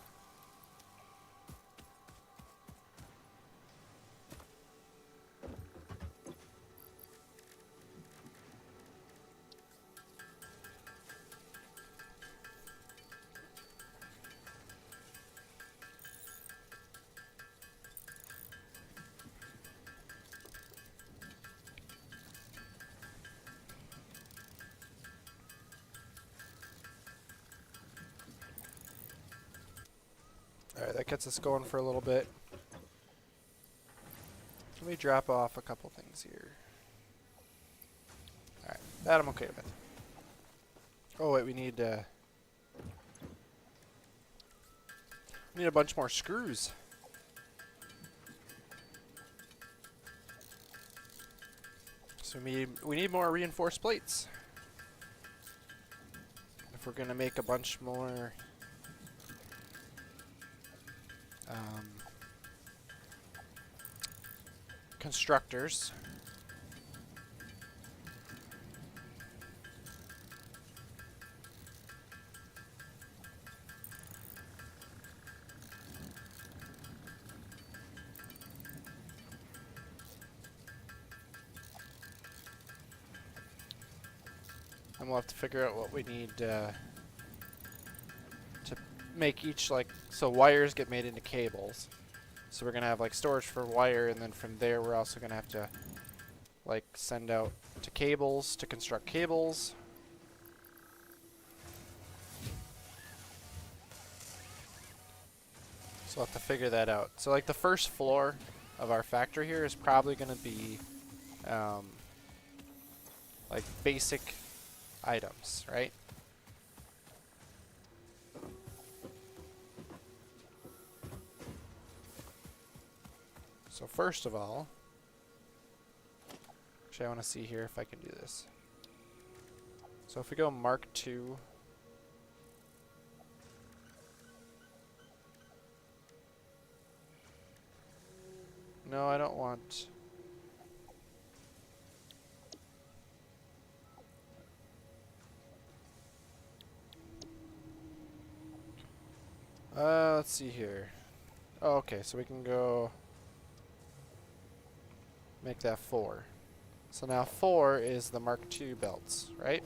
Alright, that gets us going for a little bit. Let me drop off a couple things here. Alright, that I'm okay with. Oh wait, we need a bunch more screws. So we need more reinforced plates. If we're gonna make a bunch more constructors. And we'll have to figure out what we need to make each, like, so wires get made into cables. So we're going to have like storage for wire, and then from there we're also going to have to like send out to cables to construct cables. So we'll have to figure that out. So like the first floor of our factory here is probably going to be like basic items, right? So first of all, actually I want to see here if I can do this. So if we go Mark II, no, I don't want. Let's see here. Oh, okay, so we can go make that 4. So now 4 is the Mark II belts, right?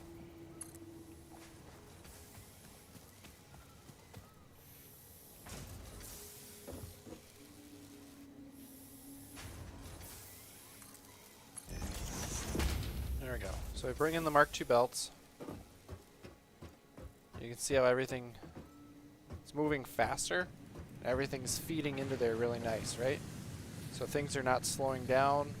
There we go. So we bring in the Mark II belts. You can see how everything is moving faster. Everything's feeding into there really nice, right? So things are not slowing down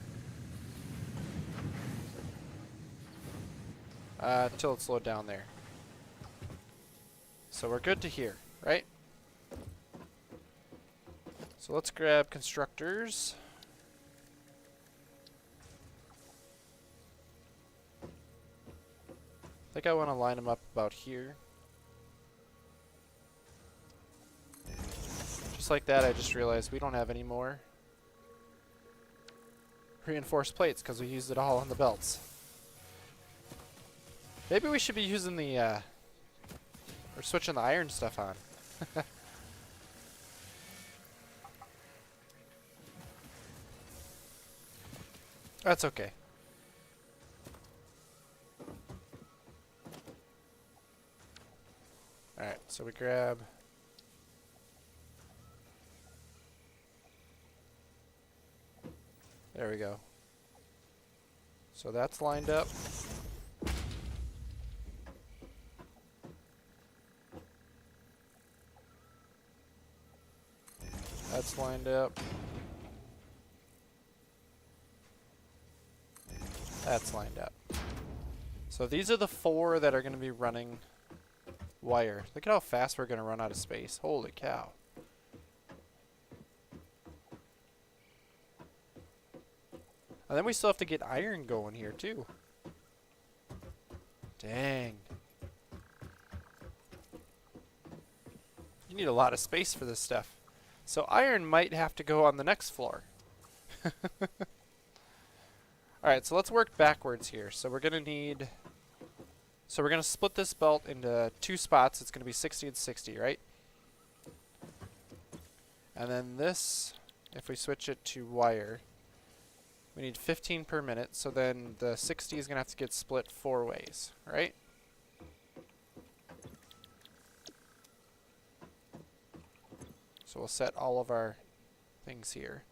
until it's slowed down there. So we're good to here, right? So let's grab constructors. I think I want to line them up about here. Just like that, I just realized we don't have any more reinforced plates because we used it all on the belts. Maybe we should be using the, or switching the iron stuff on. That's okay. Alright, so we grab... There we go. So that's lined up. That's lined up. That's lined up. So these are the 4 that are going to be running wire. Look at how fast we're going to run out of space. Holy cow. And then we still have to get iron going here too. Dang. You need a lot of space for this stuff. So iron might have to go on the next floor. Alright, so let's work backwards here. So we're going to need... So we're going to split this belt into 2 spots. It's going to be 60 and 60, right? And then this, if we switch it to wire, we need 15 per minute. So then the 60 is going to have to get split 4 ways, right? So we'll set all of our things here.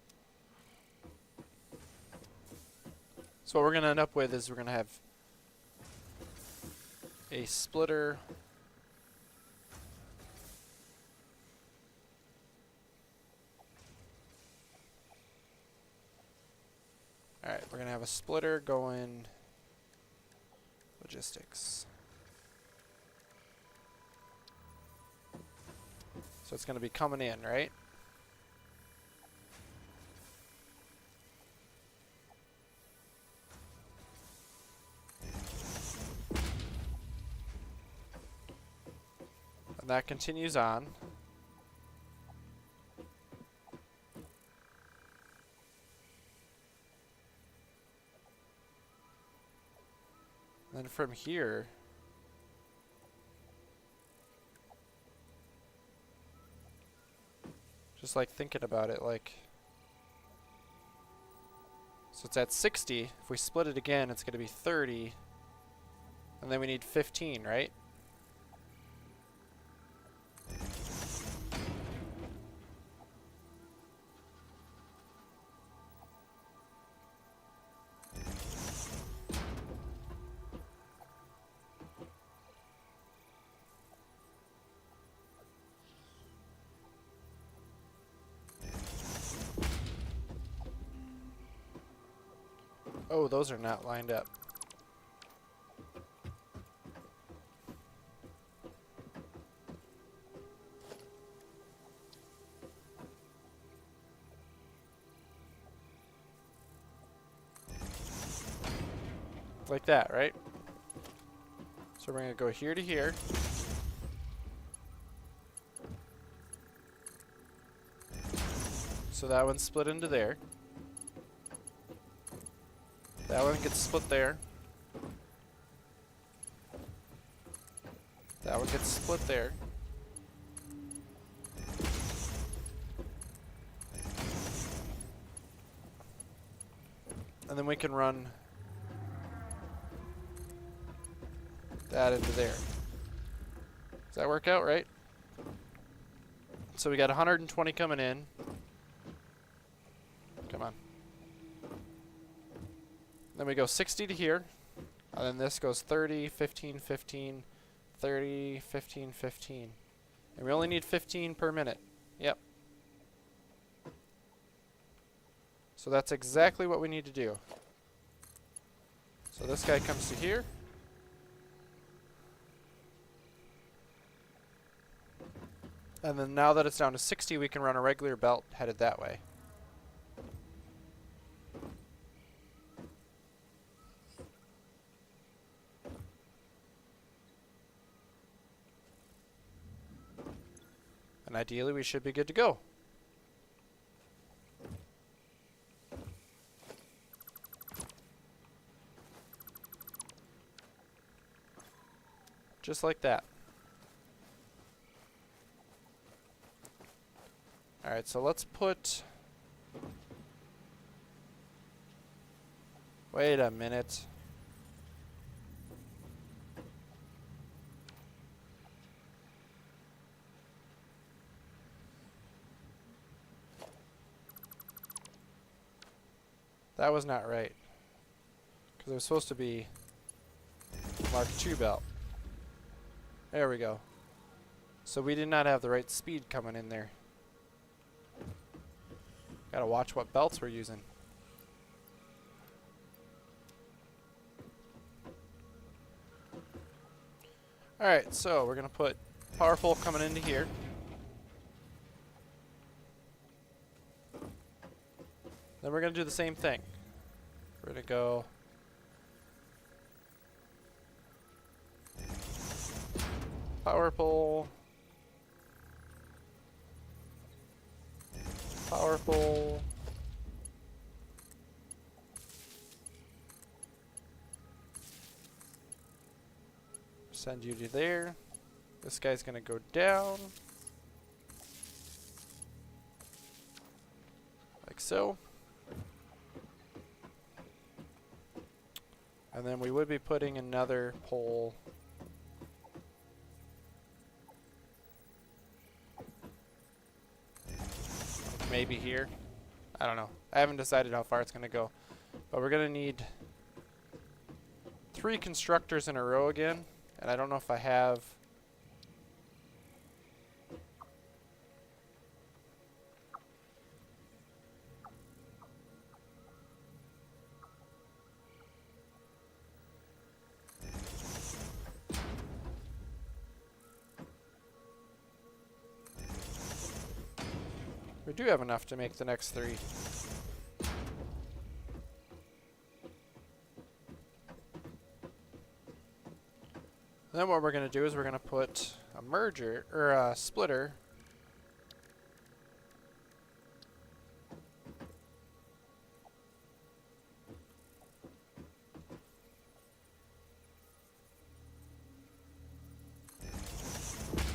So what we're going to end up with is we're going to have a splitter Alright, we're going to have a splitter going logistics. So it's going to be coming in, right? And that continues on. Then from here, just like thinking about it, like, so it's at 60. If we split it again, it's going to be 30. And then we need 15, right? Oh, those are not lined up. Like that, right? So we're going to go here to here. So that one's split into there. That one gets split there. That one gets split there. And then we can run that into there. Does that work out right? So we got 120 coming in. Come on. Then we go 60 to here. And then this goes 30, 15, 15, 30, 15, 15. And we only need 15 per minute. Yep. So that's exactly what we need to do. So this guy comes to here. And then now that it's down to 60, we can run a regular belt headed that way. And ideally, we should be good to go. Just like that. Alright, so let's put... Wait a minute. That was not right. Because it was supposed to be Mark II belt. There we go. So we did not have the right speed coming in there. Gotta watch what belts we're using. Alright, so we're gonna put powerful coming into here. Then we're gonna do the same thing. We're gonna go power pole, power pole, send you to there. This guy's gonna go down, like so. And then we would be putting another pole maybe here. I don't know. I haven't decided how far it's going to go. But we're going to need 3 constructors in a row again. And I don't know if I have... We do have enough to make the next 3. Then what we're going to do is we're going to put a merger, or a splitter,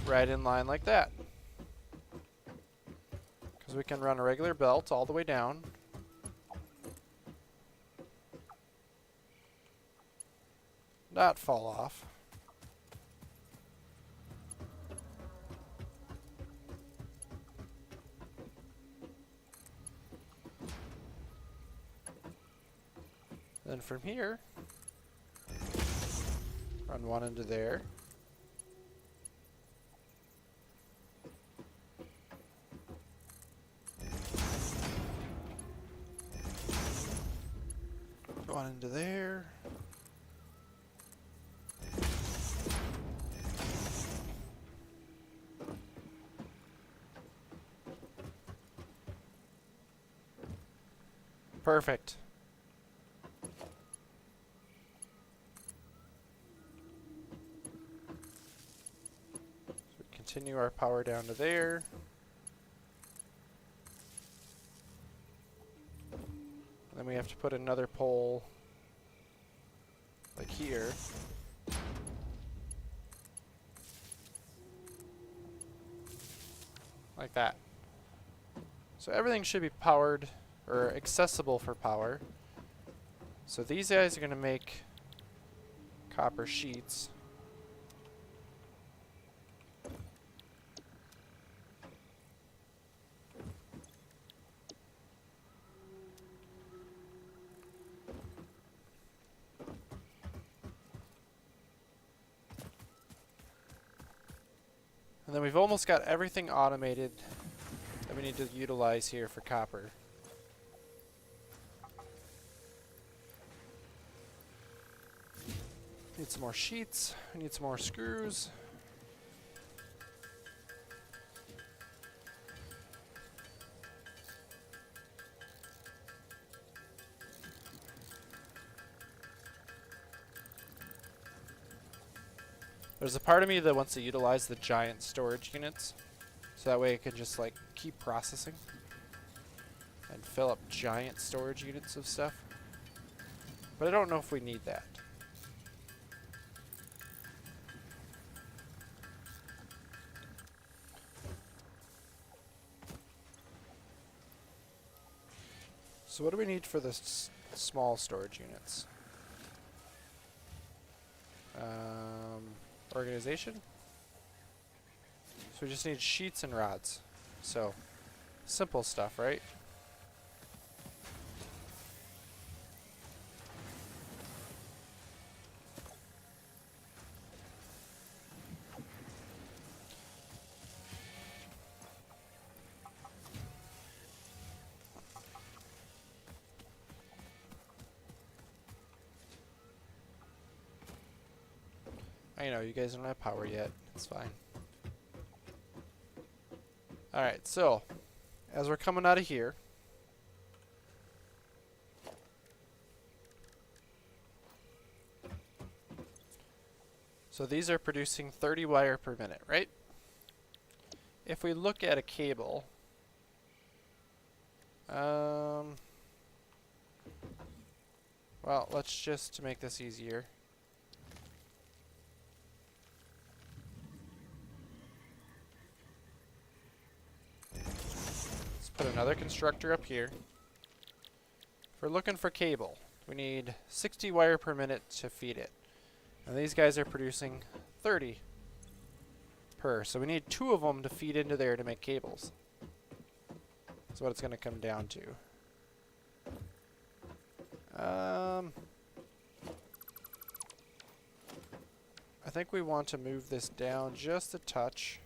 right in line like that. Because we can run a regular belt all the way down. Not fall off. Then from here, run one into there. One into there. Perfect. continue our power down to there. And then we have to put another pole like here. Like that. So everything should be powered or accessible for power. So these guys are going to make copper sheets. And then we've almost got everything automated that we need to utilize here for copper. Need some more sheets. We need some more screws. There's a part of me that wants to utilize the giant storage units, so that way it can just like keep processing and fill up giant storage units of stuff. But I don't know if we need that. So what do we need for the small storage units? Organization? So we just need sheets and rods. So, simple stuff, right? I know, you guys don't have power yet. It's fine. Alright, so, as we're coming out of here, so these are producing 30 wire per minute, right? If we look at a cable, well, let's just, to make this easier, put another constructor up here. If we're looking for cable, we need 60 wire per minute to feed it. And these guys are producing 30 per. So we need 2 of them to feed into there to make cables. That's what it's going to come down to. I think we want to move this down just a touch.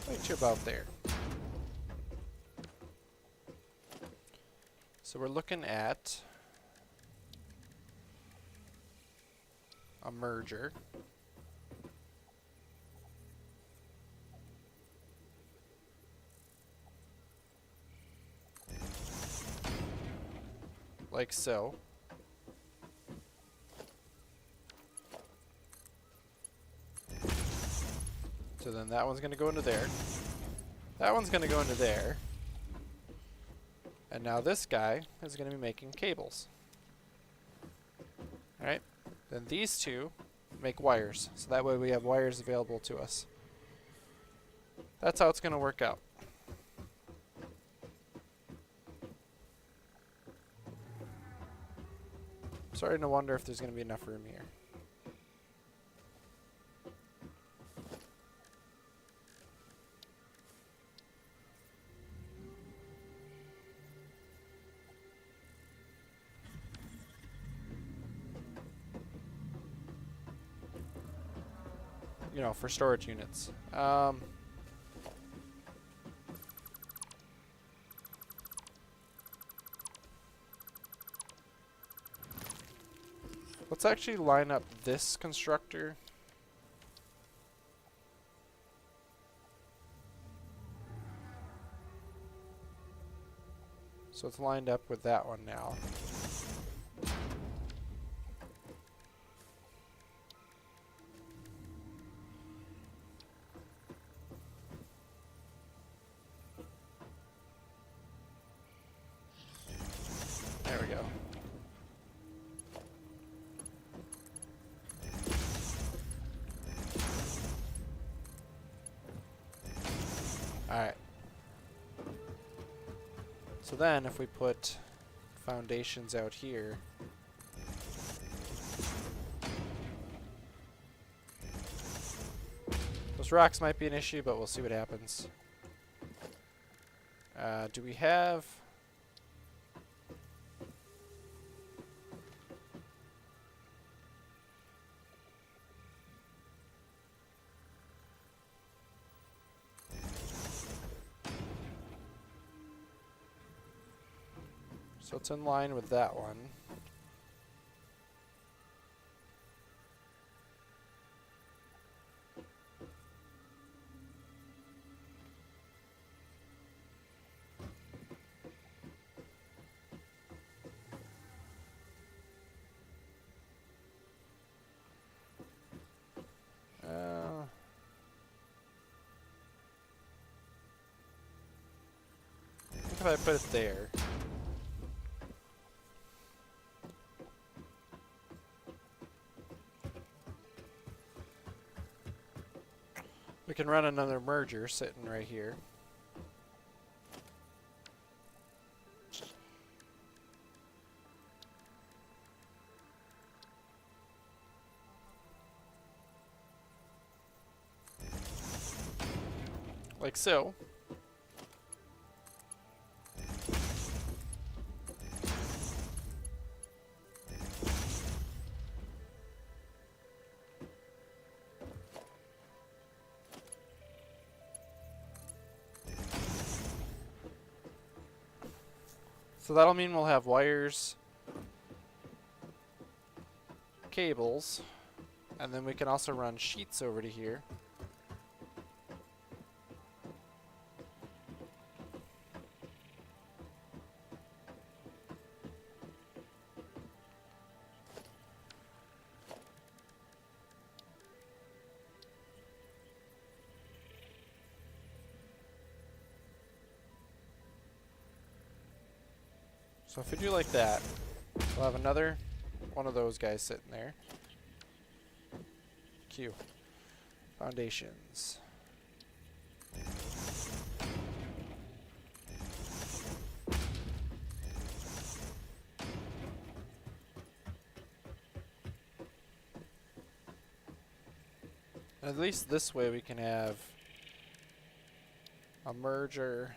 Right to about there. So we're looking at a merger. Like so. So then that one's going to go into there. That one's going to go into there. And now this guy is going to be making cables. Alright. Then these two make wires. So that way we have wires available to us. That's how it's going to work out. Starting to wonder if there's going to be enough room here. You know, for storage units. Let's actually line up this constructor. So it's lined up with that one now. Alright. So then if we put foundations out here, those rocks might be an issue, but we'll see what happens. Do we have... So it's in line with that one. I think if I put it there. We can run another merger sitting right here. Like so. So that'll mean we'll have wires, cables, and then we can also run sheets over to here. So if we do like that, we'll have another one of those guys sitting there. Q. Foundations. And at least this way we can have a merger.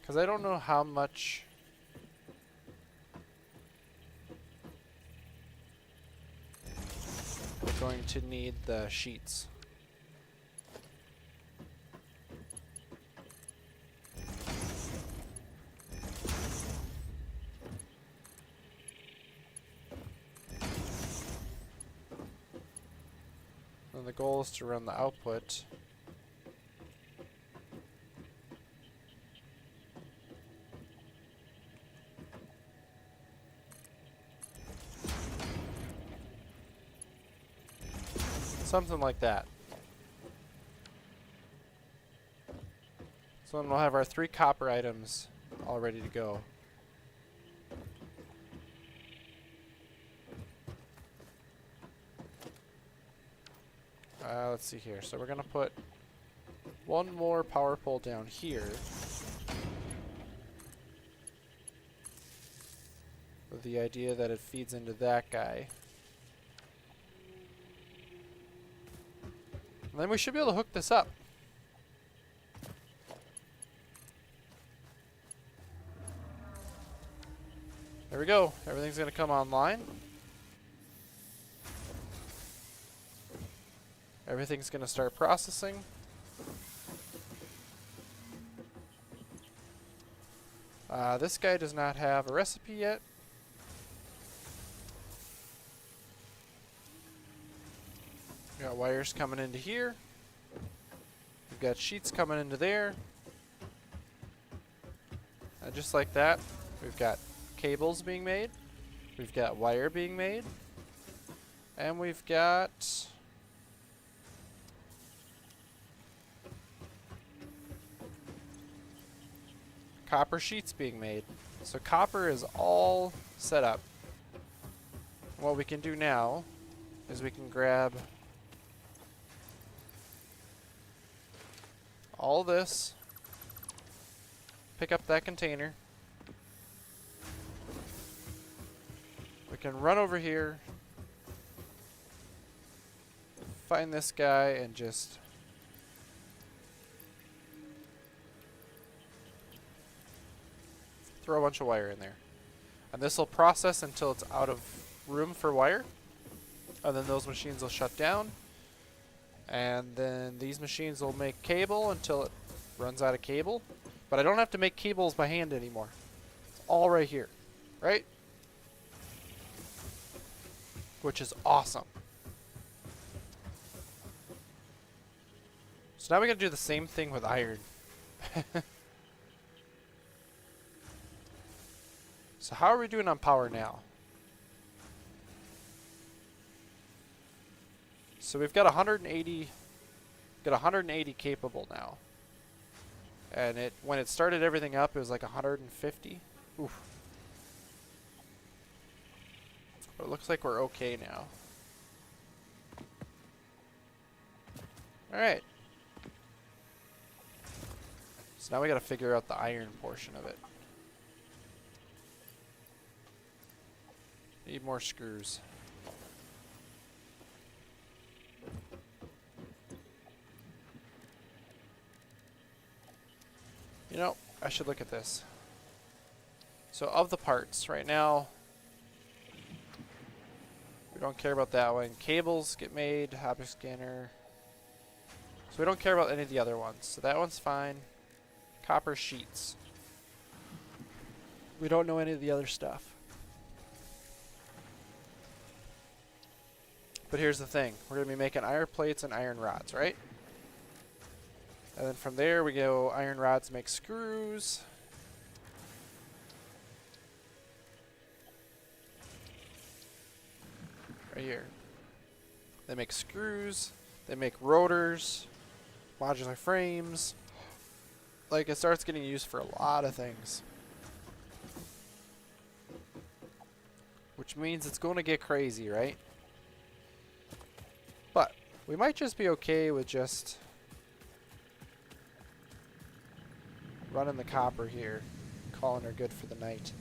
Because I don't know how much we're going to need the sheets. And the goal is to run the output. Something like that. So then we'll have our 3 copper items all ready to go. Let's see here. So we're going to put one more power pole down here. With the idea that it feeds into that guy. And then we should be able to hook this up. There we go. Everything's going to come online. Everything's going to start processing. This guy does not have a recipe yet. We got wires coming into here. We've got sheets coming into there. And just like that, we've got cables being made. We've got wire being made. And we've got copper sheets being made. So copper is all set up. What we can do now is we can grab all this, pick up that container. We can run over here, find this guy, and just throw a bunch of wire in there. And this will process until it's out of room for wire. And then those machines will shut down. And then these machines will make cable until it runs out of cable. But I don't have to make cables by hand anymore. It's all right here, right? Which is awesome. So now we gotta do the same thing with iron. So how are we doing on power now? So we've got 180 capable now. And when it started everything up, it was like 150. Oof. But it looks like we're okay now. Alright. So now we gotta figure out the iron portion of it. Need more screws. You know, I should look at this. So of the parts, right now, we don't care about that one. Cables get made, object scanner. So we don't care about any of the other ones. So that one's fine. Copper sheets. We don't know any of the other stuff. But here's the thing. We're going to be making iron plates and iron rods, right? And then from there we go iron rods make screws. Right here. They make screws. They make rotors. Modular frames. Like, it starts getting used for a lot of things. Which means it's going to get crazy, right? But we might just be okay with just running the copper here, calling her good for the night.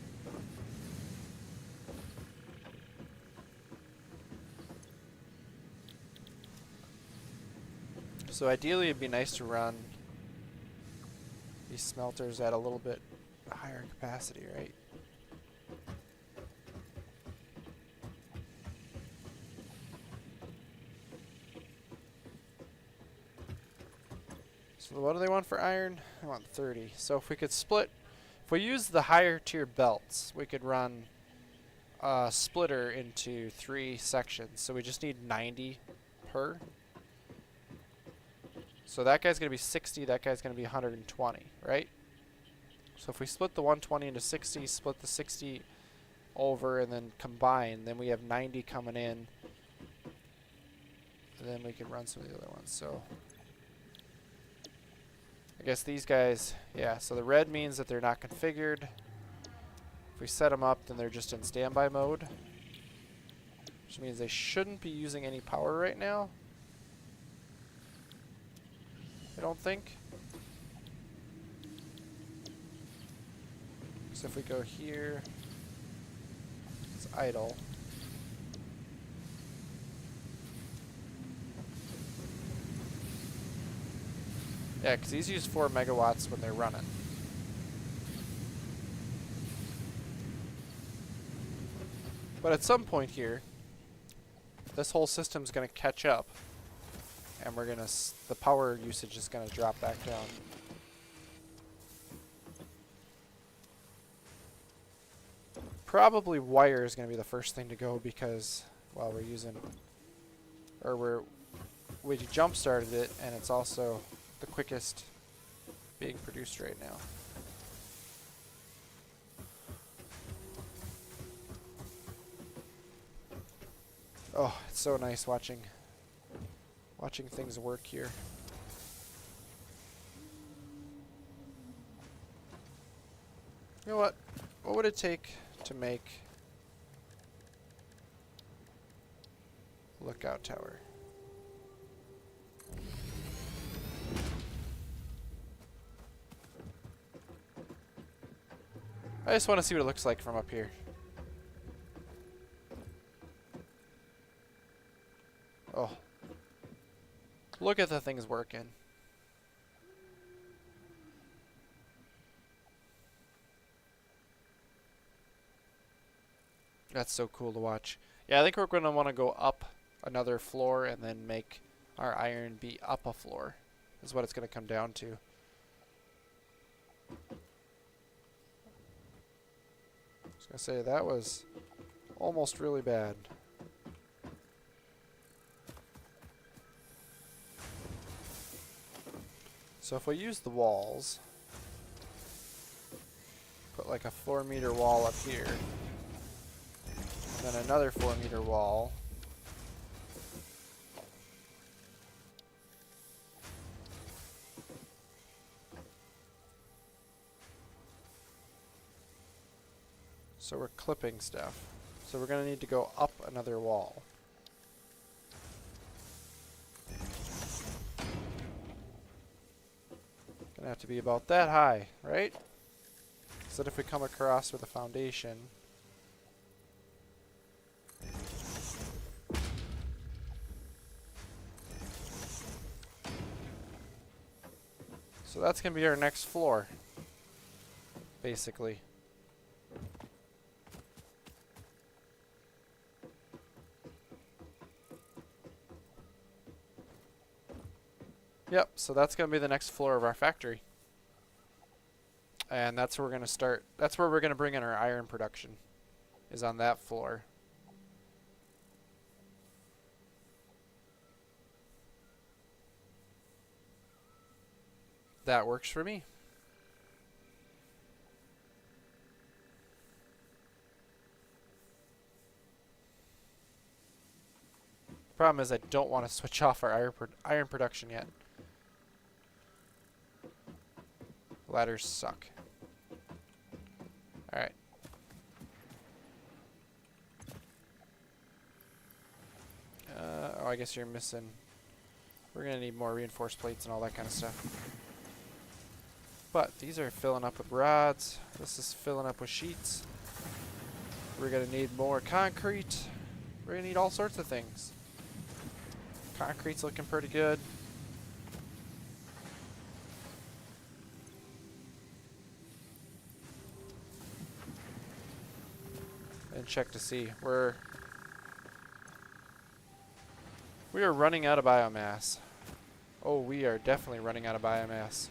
So ideally it'd be nice to run these smelters at a little bit higher capacity, right? So what do they want for iron? I want 30. So if we could split, if we use the higher tier belts, we could run a splitter into 3 sections. So we just need 90 per. So that guy's going to be 60, that guy's going to be 120, right? So if we split the 120 into 60, split the 60 over, and then combine, then we have 90 coming in. And then we can run some of the other ones. So I guess these guys, yeah, so the red means that they're not configured. If we set them up, then they're just in standby mode. Which means they shouldn't be using any power right now. I don't think. So if we go here, it's idle. Yeah, because these use 4 megawatts when they're running. But at some point here, this whole system's going to catch up, and we're going to, the power usage is going to drop back down. Probably wire is going to be the first thing to go because, well, we're using, or we jump started it, and it's also the quickest being produced right now. Oh, it's so nice watching things work here. You know what? What would it take to make lookout tower. I just want to see what it looks like from up here. Oh. Look at the things working. That's so cool to watch. Yeah, I think we're going to want to go up another floor and then make our iron be up a floor. Is what it's going to come down to. I was going to say, that was almost really bad. So if we use the walls, put like a 4-meter wall up here, then another 4-meter wall. So we're clipping stuff. So we're going to need to go up another wall. Gonna have to be about that high, right? So that if we come across with a foundation, so that's gonna be our next floor, basically. Yep, so that's going to be the next floor of our factory. And that's where we're going to start. That's where we're going to bring in our iron production, is on that floor. That works for me. Problem is I don't want to switch off our iron production yet. Ladders suck. Alright. Oh, I guess you're missing. We're going to need more reinforced plates and all that kind of stuff. But these are filling up with rods. This is filling up with sheets. We're going to need more concrete. We're going to need all sorts of things. Concrete's looking pretty good. And check to see. We are running out of biomass. Oh, we are definitely running out of biomass.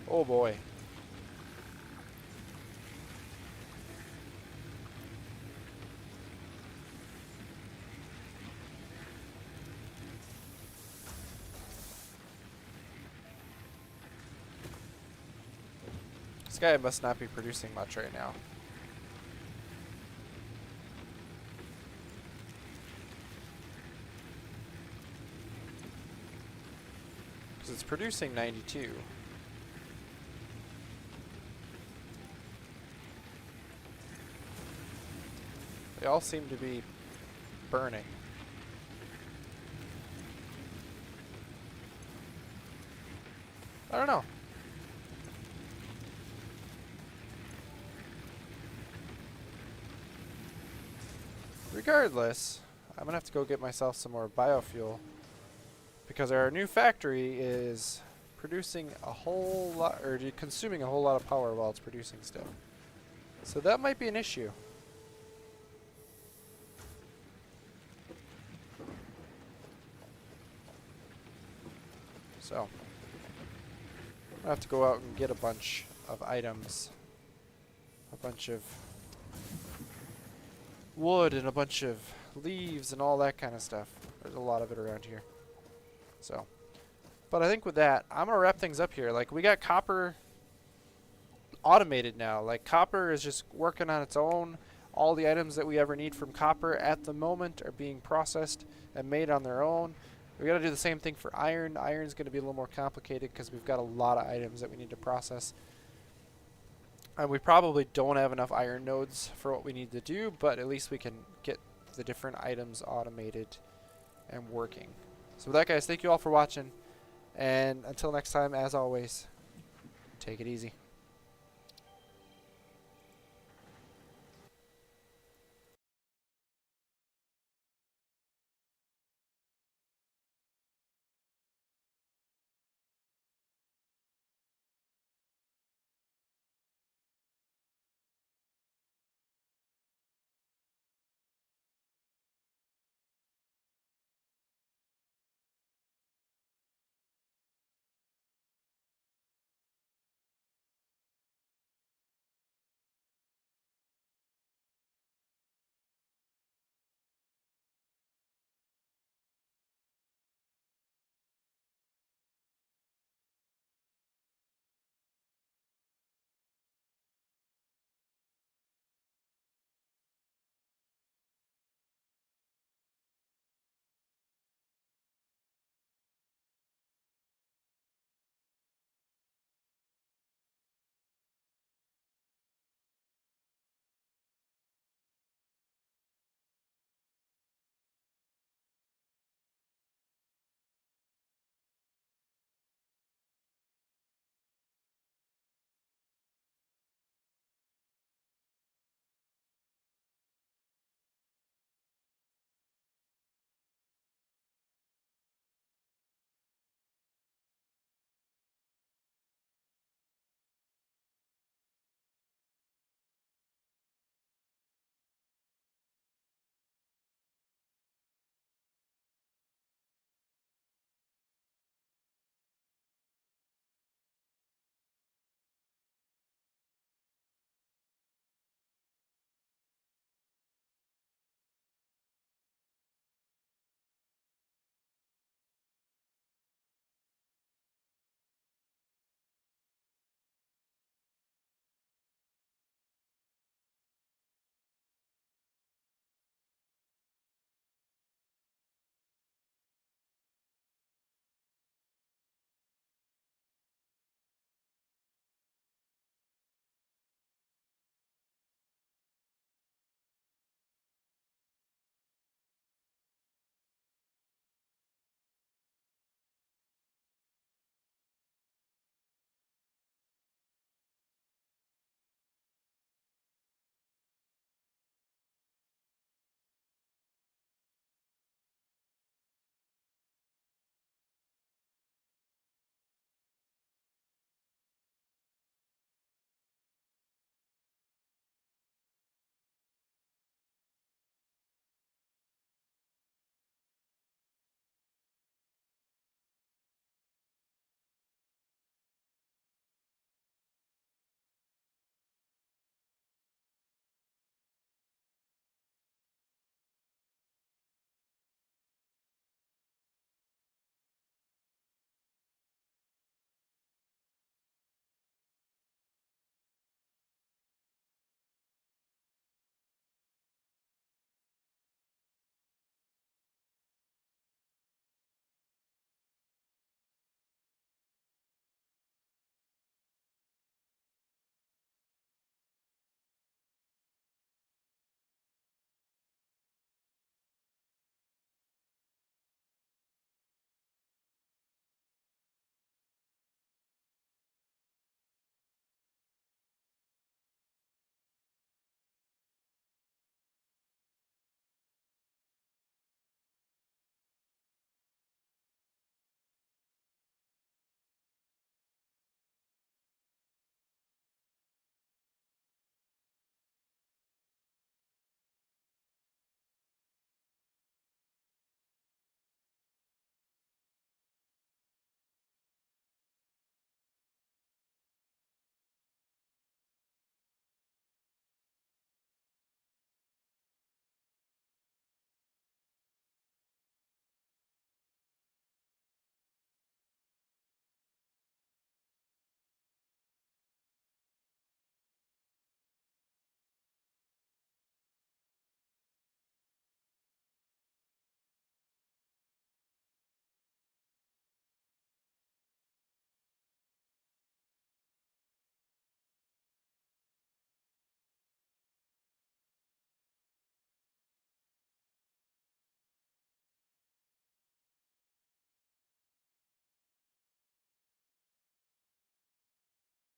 Oh boy. This guy must not be producing much right now. Because it's producing 92. They all seem to be burning. I don't know. Regardless, I'm gonna have to go get myself some more biofuel because our new factory is producing a whole lot, or consuming a whole lot of power while it's producing stuff. So that might be an issue. So I have to go out and get a bunch of items, a bunch of wood and a bunch of leaves and all that kind of stuff. There's a lot of it around here. So, but I think with that, I'm gonna wrap things up here. Like, we got copper automated now. Like, copper is just working on its own. All the items that we ever need from copper at the moment are being processed and made on their own. We got to do the same thing for iron. Iron's going to be a little more complicated because we've got a lot of items that we need to process. And we probably don't have enough iron nodes for what we need to do, but at least we can get the different items automated and working. So with that, guys, thank you all for watching. And until next time, as always, take it easy.